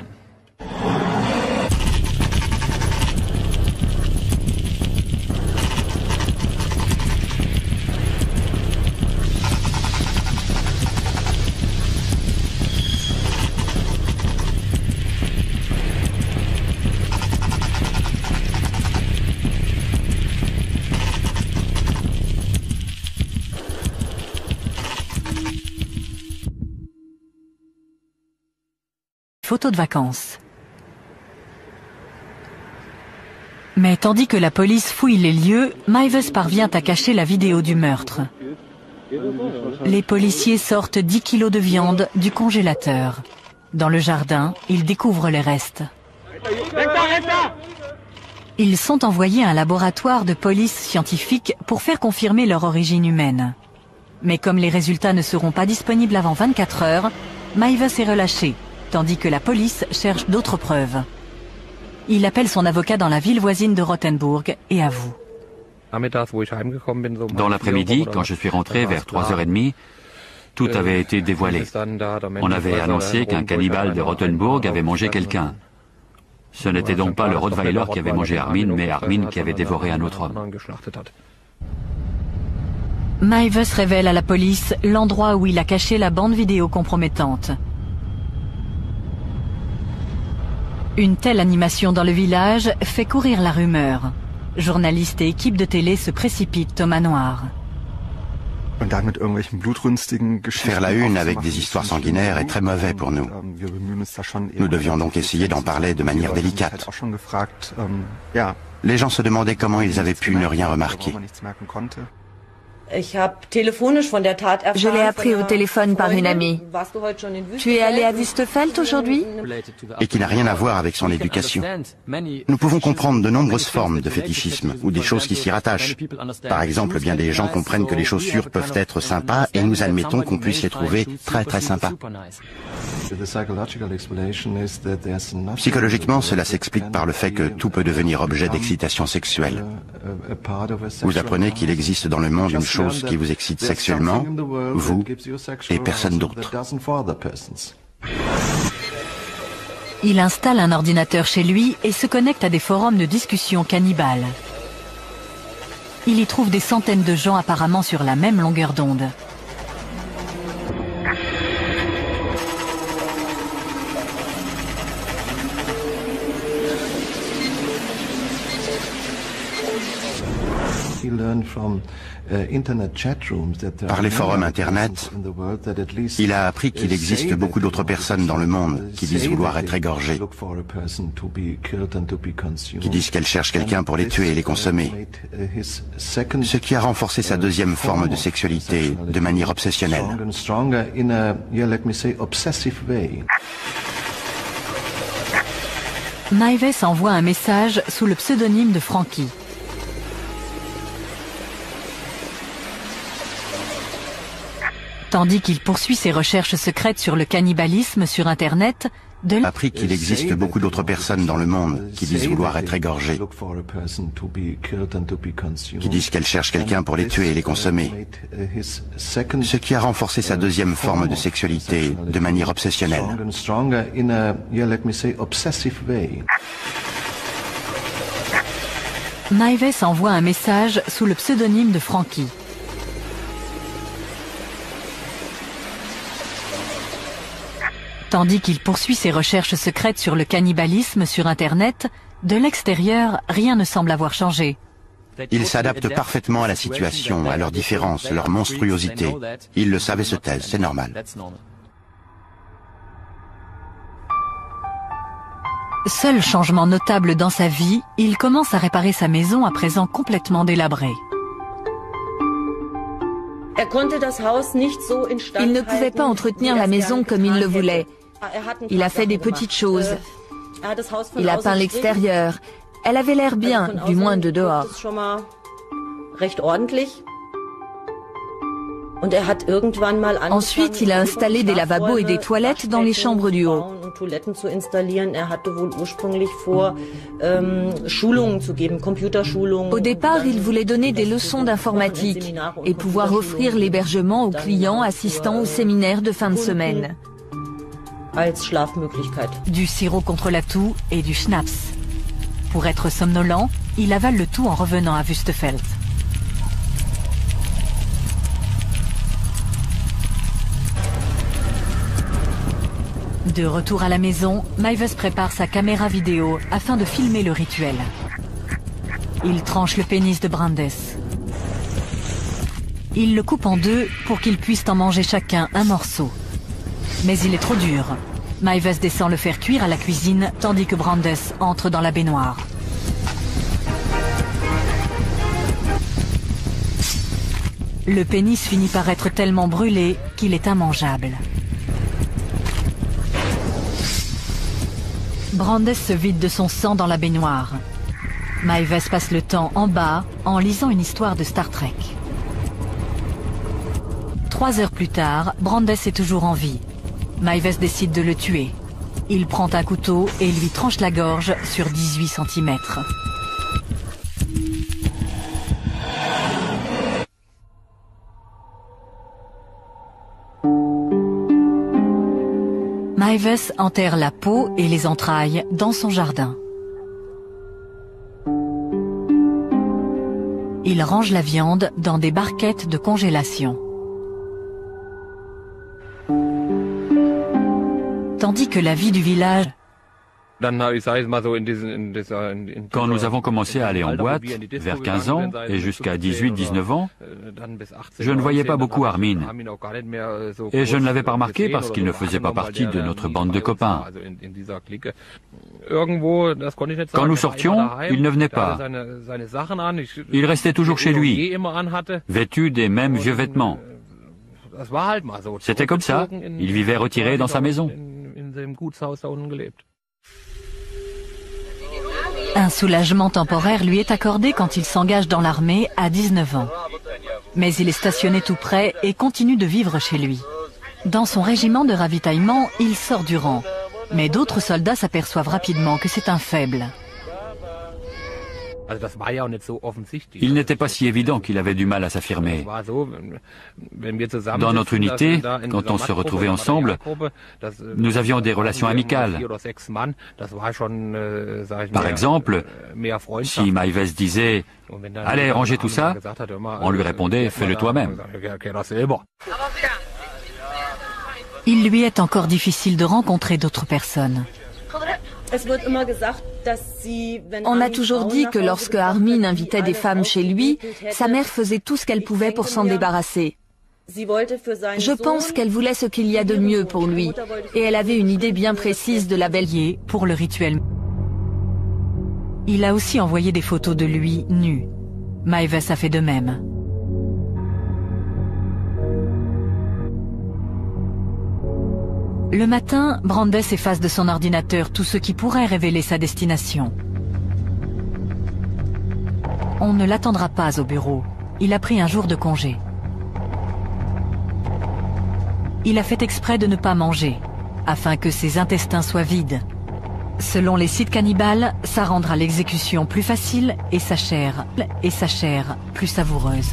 Photos de vacances. Mais tandis que la police fouille les lieux, Meiwes parvient à cacher la vidéo du meurtre. Les policiers sortent 10 kilos de viande du congélateur. Dans le jardin, ils découvrent les restes. Ils sont envoyés à un laboratoire de police scientifique pour faire confirmer leur origine humaine. Mais comme les résultats ne seront pas disponibles avant 24 heures, Meiwes est relâché, tandis que la police cherche d'autres preuves. Il appelle son avocat dans la ville voisine de Rothenburg et avoue. Dans l'après-midi, quand je suis rentré vers 3h30, tout avait été dévoilé. On avait annoncé qu'un cannibale de Rothenburg avait mangé quelqu'un. Ce n'était donc pas le Rottweiler qui avait mangé Armin, mais Armin qui avait dévoré un autre homme. Maives révèle à la police l'endroit où il a caché la bande vidéo compromettante. Une telle animation dans le village fait courir la rumeur. Journalistes et équipes de télé se précipitent au manoir. Faire la une avec des histoires sanguinaires est très mauvais pour nous. Nous devions donc essayer d'en parler de manière délicate. Les gens se demandaient comment ils avaient pu ne rien remarquer. Je l'ai appris au téléphone par une amie. Tu es allé à Wüstefeld aujourd'hui? Et qui n'a rien à voir avec son éducation. Nous pouvons comprendre de nombreuses formes de fétichisme ou des choses qui s'y rattachent. Par exemple, bien des gens comprennent que les chaussures peuvent être sympas et nous admettons qu'on puisse les trouver très très sympas. Psychologiquement, cela s'explique par le fait que tout peut devenir objet d'excitation sexuelle. Vous apprenez qu'il existe dans le monde une chose qui vous excite sexuellement, vous et personne d'autre. Il installe un ordinateur chez lui et se connecte à des forums de discussion cannibales. Il y trouve des centaines de gens apparemment sur la même longueur d'onde. Par les forums Internet, il a appris qu'il existe beaucoup d'autres personnes dans le monde qui disent vouloir être égorgées, qui disent qu'elles cherchent quelqu'un pour les tuer et les consommer, ce qui a renforcé sa deuxième forme de sexualité de manière obsessionnelle. Maives envoie un message sous le pseudonyme de Frankie. Tandis qu'il poursuit ses recherches secrètes sur le cannibalisme sur Internet, a appris qu'il existe beaucoup d'autres personnes dans le monde qui disent vouloir être égorgées, qui disent qu'elles cherchent quelqu'un pour les tuer et les consommer, ce qui a renforcé sa deuxième forme de sexualité de manière obsessionnelle. Maives envoie un message sous le pseudonyme de Frankie. Tandis qu'il poursuit ses recherches secrètes sur le cannibalisme sur Internet, de l'extérieur, rien ne semble avoir changé. Il s'adapte parfaitement à la situation, à leurs différences, leur monstruosité. Il le savait, se taisent, c'est normal. Seul changement notable dans sa vie, il commence à réparer sa maison à présent complètement délabrée. Il ne pouvait pas entretenir la maison comme il le voulait. Il a fait des petites choses. Il a peint l'extérieur. Elle avait l'air bien, du moins de dehors. Ensuite, il a installé des lavabos et des toilettes dans les chambres du haut. Au départ, il voulait donner des leçons d'informatique et pouvoir offrir l'hébergement aux clients assistant au séminaire de fin de semaine. Du sirop contre la toux et du schnapps. Pour être somnolent, il avale le tout en revenant à Wüstefeld. De retour à la maison, Maives prépare sa caméra vidéo afin de filmer le rituel. Il tranche le pénis de Brandes. Il le coupe en deux pour qu'ils puissent en manger chacun un morceau. Mais il est trop dur. Maives descend le faire cuire à la cuisine tandis que Brandes entre dans la baignoire. Le pénis finit par être tellement brûlé qu'il est immangeable. Brandes se vide de son sang dans la baignoire. Maives passe le temps en bas en lisant une histoire de Star Trek. 3 heures plus tard, Brandes est toujours en vie. Maives décide de le tuer. Il prend un couteau et lui tranche la gorge sur 18 cm. Maives enterre la peau et les entrailles dans son jardin. Il range la viande dans des barquettes de congélation. Tandis que la vie du village... Quand nous avons commencé à aller en boîte, vers 15 ans et jusqu'à 18-19 ans, je ne voyais pas beaucoup Armin. Et je ne l'avais pas remarqué parce qu'il ne faisait pas partie de notre bande de copains. Quand nous sortions, il ne venait pas. Il restait toujours chez lui, vêtu des mêmes vieux vêtements. C'était comme ça, il vivait retiré dans sa maison. Un soulagement temporaire lui est accordé quand il s'engage dans l'armée à 19 ans. Mais il est stationné tout près et continue de vivre chez lui. Dans son régiment de ravitaillement, il sort du rang. Mais d'autres soldats s'aperçoivent rapidement que c'est un faible. Il n'était pas si évident qu'il avait du mal à s'affirmer. Dans notre unité, quand on se retrouvait ensemble, nous avions des relations amicales. Par exemple, si Maives disait « Allez, rangez tout ça », on lui répondait « Fais-le toi-même ». Il lui est encore difficile de rencontrer d'autres personnes. On a toujours dit que lorsque Armin invitait des femmes chez lui, sa mère faisait tout ce qu'elle pouvait pour s'en débarrasser. Je pense qu'elle voulait ce qu'il y a de mieux pour lui, et elle avait une idée bien précise de la belle-vie pour le rituel. Il a aussi envoyé des photos de lui nu. Maives a fait de même. Le matin, Brandes efface de son ordinateur tout ce qui pourrait révéler sa destination. On ne l'attendra pas au bureau. Il a pris un jour de congé. Il a fait exprès de ne pas manger, afin que ses intestins soient vides. Selon les sites cannibales, ça rendra l'exécution plus facile et sa chair plus savoureuse.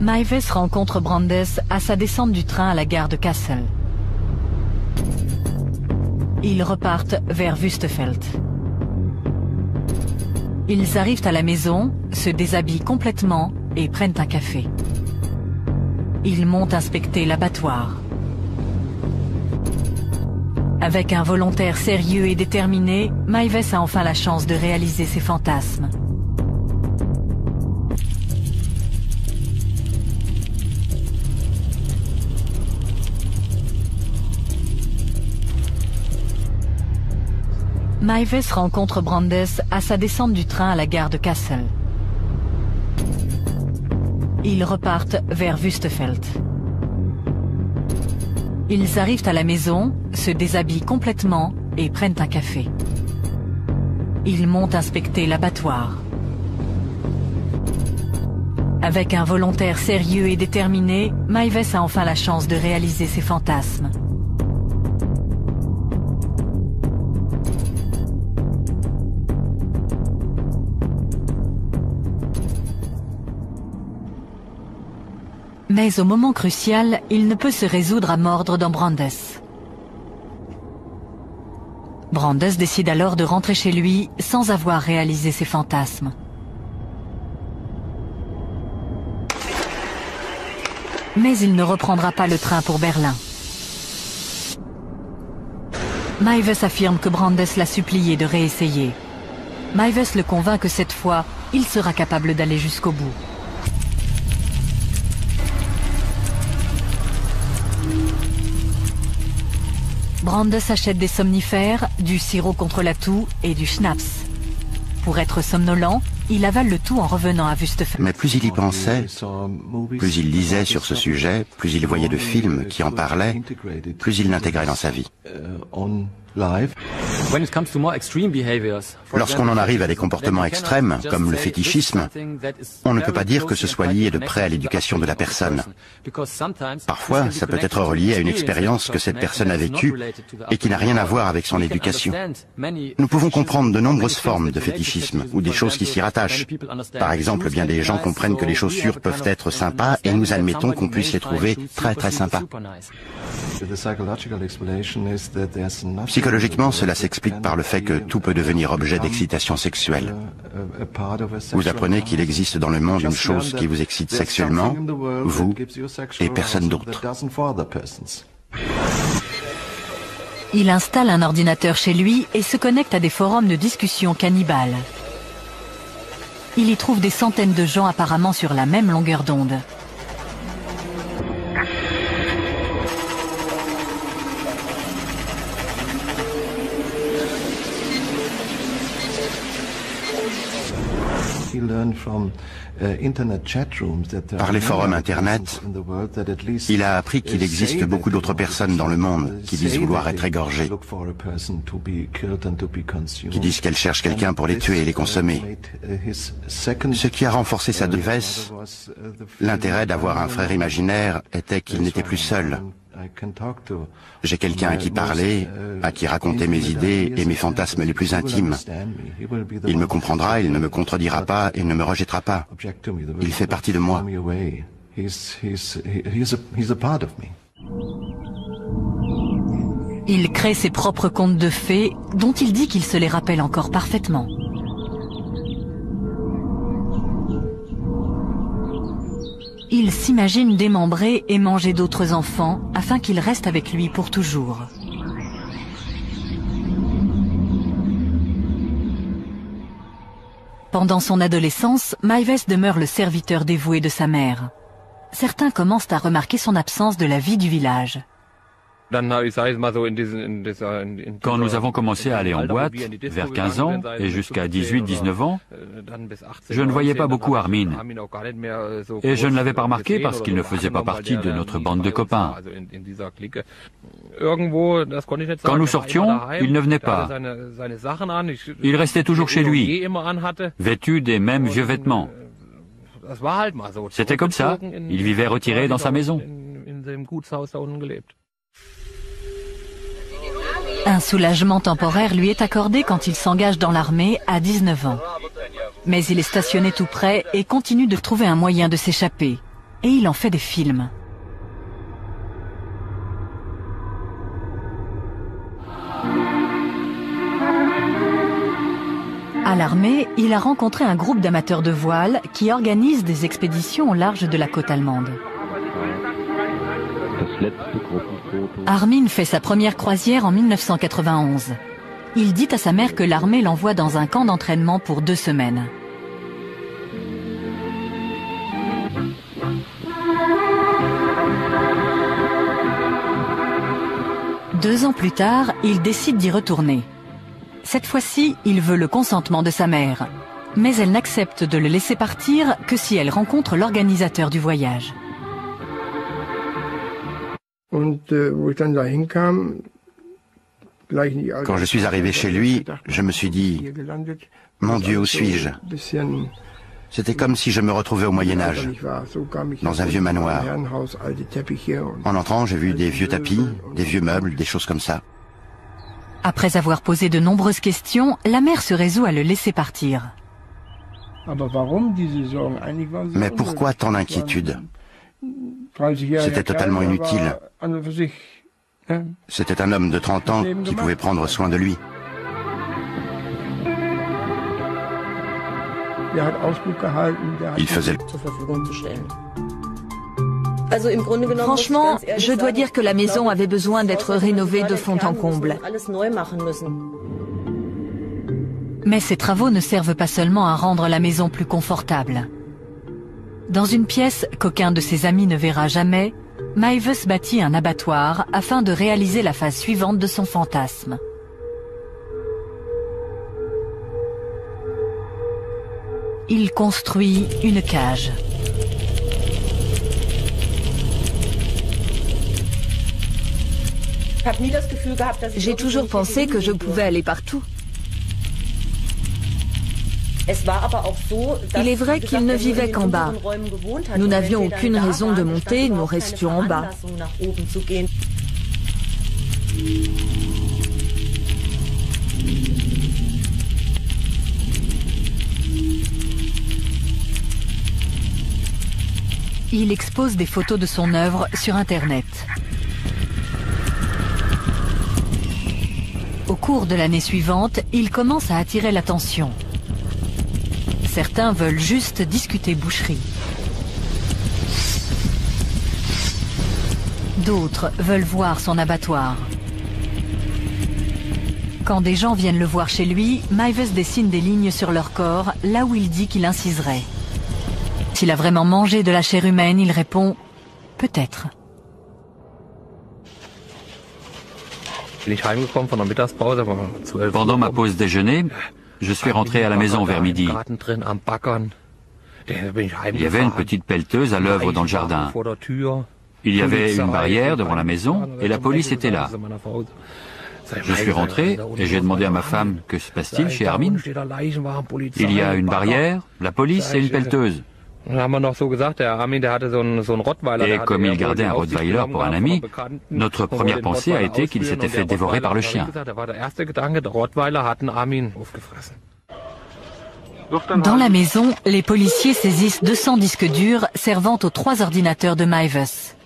Maives rencontre Brandes à sa descente du train à la gare de Kassel. Ils repartent vers Wüstefeld. Ils arrivent à la maison, se déshabillent complètement et prennent un café. Ils montent inspecter l'abattoir. Avec un volontaire sérieux et déterminé, Maives a enfin la chance de réaliser ses fantasmes. Maives rencontre Brandes à sa descente du train à la gare de Kassel. Ils repartent vers Wüstefeld. Ils arrivent à la maison, se déshabillent complètement et prennent un café. Ils montent inspecter l'abattoir. Avec un volontaire sérieux et déterminé, Maives a enfin la chance de réaliser ses fantasmes. Mais au moment crucial, il ne peut se résoudre à mordre dans Brandes. Brandes décide alors de rentrer chez lui sans avoir réalisé ses fantasmes. Mais il ne reprendra pas le train pour Berlin. Maives affirme que Brandes l'a supplié de réessayer. Maives le convainc que cette fois, il sera capable d'aller jusqu'au bout. Brandes achète des somnifères, du sirop contre la toux et du schnapps. Pour être somnolent, il avale le tout en revenant à Wüstefeld. Mais plus il y pensait, plus il lisait sur ce sujet, plus il voyait de films qui en parlaient, plus il l'intégrait dans sa vie. Lorsqu'on en arrive à des comportements extrêmes, comme le fétichisme, on ne peut pas dire que ce soit lié de près à l'éducation de la personne. Parfois, ça peut être relié à une expérience que cette personne a vécue et qui n'a rien à voir avec son éducation. Nous pouvons comprendre de nombreuses formes de fétichisme ou des choses qui s'y rattachent. Par exemple, bien des gens comprennent que les chaussures peuvent être sympas et nous admettons qu'on puisse les trouver très très sympas. Psychologiquement, cela s'explique par le fait que tout peut devenir objet d'excitation sexuelle. Vous apprenez qu'il existe dans le monde une chose qui vous excite sexuellement, vous et personne d'autre. Il installe un ordinateur chez lui et se connecte à des forums de discussion cannibales. Il y trouve des centaines de gens apparemment sur la même longueur d'onde. Par les forums Internet, il a appris qu'il existe beaucoup d'autres personnes dans le monde qui disent vouloir être égorgées, qui disent qu'elles cherchent quelqu'un pour les tuer et les consommer. Ce qui a renforcé sa détresse, l'intérêt d'avoir un frère imaginaire était qu'il n'était plus seul. J'ai quelqu'un à qui parler, à qui raconter mes idées et mes fantasmes les plus intimes. Il me comprendra, il ne me contredira pas et ne me rejettera pas. Il fait partie de moi. Il crée ses propres contes de fées, dont il dit qu'il se les rappelle encore parfaitement. Il s'imagine démembrer et manger d'autres enfants afin qu'ils restent avec lui pour toujours. Pendant son adolescence, Maives demeure le serviteur dévoué de sa mère. Certains commencent à remarquer son absence de la vie du village. Quand nous avons commencé à aller en boîte, vers 15 ans et jusqu'à 18-19 ans, je ne voyais pas beaucoup Armin. Et je ne l'avais pas remarqué parce qu'il ne faisait pas partie de notre bande de copains. Quand nous sortions, il ne venait pas. Il restait toujours chez lui, vêtu des mêmes vieux vêtements. C'était comme ça, il vivait retiré dans sa maison. Un soulagement temporaire lui est accordé quand il s'engage dans l'armée à 19 ans. Mais il est stationné tout près et continue de trouver un moyen de s'échapper. Et il en fait des films. À l'armée, il a rencontré un groupe d'amateurs de voile qui organisent des expéditions au large de la côte allemande. Armin fait sa première croisière en 1991. Il dit à sa mère que l'armée l'envoie dans un camp d'entraînement pour 2 semaines. Deux ans plus tard, il décide d'y retourner. Cette fois-ci, il veut le consentement de sa mère. Mais elle n'accepte de le laisser partir que si elle rencontre l'organisateur du voyage. Quand je suis arrivé chez lui, je me suis dit, mon Dieu, où suis-je? C'était comme si je me retrouvais au Moyen-Âge, dans un vieux manoir. En entrant, j'ai vu des vieux tapis, des vieux meubles, des choses comme ça. Après avoir posé de nombreuses questions, la mère se résout à le laisser partir. Mais pourquoi tant d'inquiétude? C'était totalement inutile. C'était un homme de 30 ans qui pouvait prendre soin de lui. Il faisait... Franchement, je dois dire que la maison avait besoin d'être rénovée de fond en comble. Mais ces travaux ne servent pas seulement à rendre la maison plus confortable. Dans une pièce qu'aucun de ses amis ne verra jamais, Maives bâtit un abattoir afin de réaliser la phase suivante de son fantasme. Il construit une cage. J'ai toujours pensé que je pouvais aller partout. Il est vrai qu'il ne vivait qu'en bas. Nous n'avions aucune raison de monter, nous restions en bas. Il expose des photos de son œuvre sur Internet. Au cours de l'année suivante, il commence à attirer l'attention. Certains veulent juste discuter boucherie. D'autres veulent voir son abattoir. Quand des gens viennent le voir chez lui, Meiwes dessine des lignes sur leur corps, là où il dit qu'il inciserait. S'il a vraiment mangé de la chair humaine, il répond « peut-être ». Pendant ma pause déjeuner, je suis rentré à la maison vers midi. Il y avait une petite pelleteuse à l'œuvre dans le jardin. Il y avait une barrière devant la maison et la police était là. Je suis rentré et j'ai demandé à ma femme « Que se passe-t-il chez Armin ?» Il y a une barrière, la police et une pelleteuse. Et comme il gardait un Rottweiler pour un ami, notre première pensée a été qu'il s'était fait dévorer par le chien. Dans la maison, les policiers saisissent 200 disques durs servant aux 3 ordinateurs de Meiwes.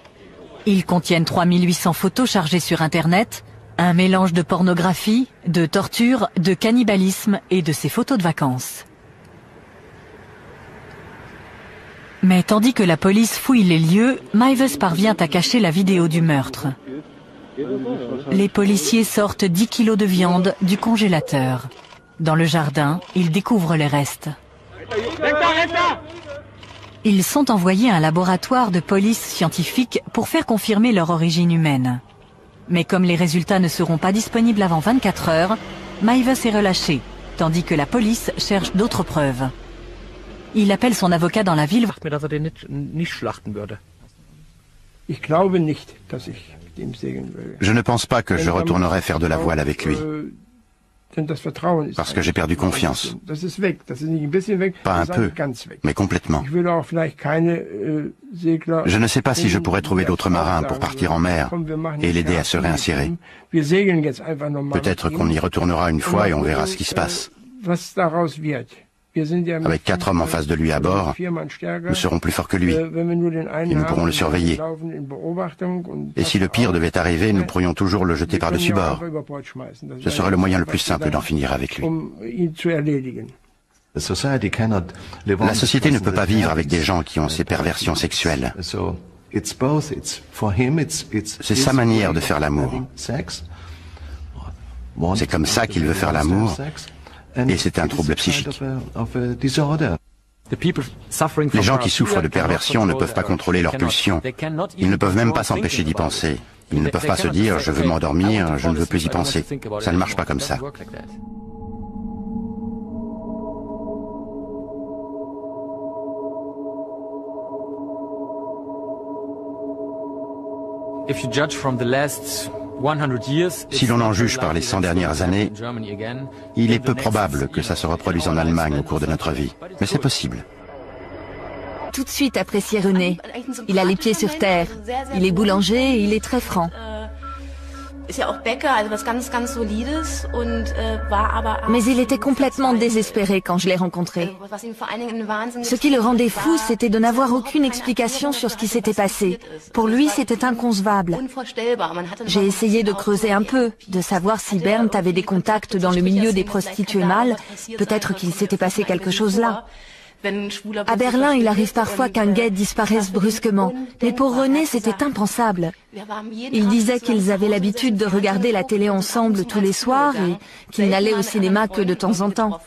Ils contiennent 3800 photos chargées sur Internet, un mélange de pornographie, de torture, de cannibalisme et de ses photos de vacances. Mais tandis que la police fouille les lieux, Meiwes parvient à cacher la vidéo du meurtre. Les policiers sortent 10 kilos de viande du congélateur. Dans le jardin, ils découvrent les restes. Ils sont envoyés à un laboratoire de police scientifique pour faire confirmer leur origine humaine. Mais comme les résultats ne seront pas disponibles avant 24 heures, Meiwes est relâché, tandis que la police cherche d'autres preuves. Il appelle son avocat dans la ville. Je ne pense pas que je retournerai faire de la voile avec lui. Parce que j'ai perdu confiance. Pas un peu, mais complètement. Je ne sais pas si je pourrais trouver d'autres marins pour partir en mer et l'aider à se réinsérer. Peut-être qu'on y retournera une fois et on verra ce qui se passe. Avec 4 hommes en face de lui à bord, nous serons plus forts que lui et nous pourrons le surveiller. Et si le pire devait arriver, nous pourrions toujours le jeter par-dessus bord. Ce serait le moyen le plus simple d'en finir avec lui. La société ne peut pas vivre avec des gens qui ont ces perversions sexuelles. C'est sa manière de faire l'amour. C'est comme ça qu'il veut faire l'amour. Et c'est un trouble psychique. Les gens qui souffrent de perversion ne peuvent pas contrôler leurs pulsions. Ils ne peuvent même pas s'empêcher d'y penser. Ils ne peuvent pas se dire « je veux m'endormir, je ne veux plus y penser ». Ça ne marche pas comme ça. Si l'on en juge par les 100 dernières années, il est peu probable que ça se reproduise en Allemagne au cours de notre vie. Mais c'est possible. Tout de suite apprécié René. Il a les pieds sur terre. Il est boulanger et il est très franc. Mais il était complètement désespéré quand je l'ai rencontré. Ce qui le rendait fou, c'était de n'avoir aucune explication sur ce qui s'était passé. Pour lui, c'était inconcevable. J'ai essayé de creuser un peu, de savoir si Bernd avait des contacts dans le milieu des prostituées mâles. Peut-être qu'il s'était passé quelque chose là. À Berlin, il arrive parfois qu'un gay disparaisse brusquement. Mais pour René, c'était impensable. Il disait qu'ils avaient l'habitude de regarder la télé ensemble tous les soirs et qu'ils n'allaient au cinéma que de temps en temps.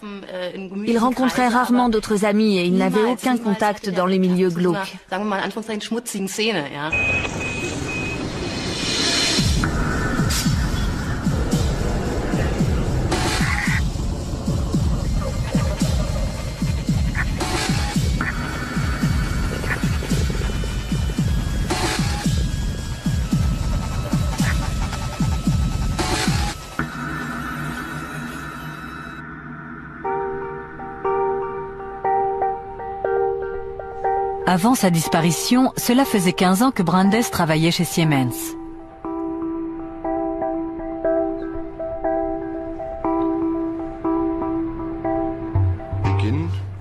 Il rencontrait rarement d'autres amis et il n'avait aucun contact dans les milieux glauques. Avant sa disparition, cela faisait 15 ans que Brandes travaillait chez Siemens.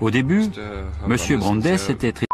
Au début, M. Brandes était très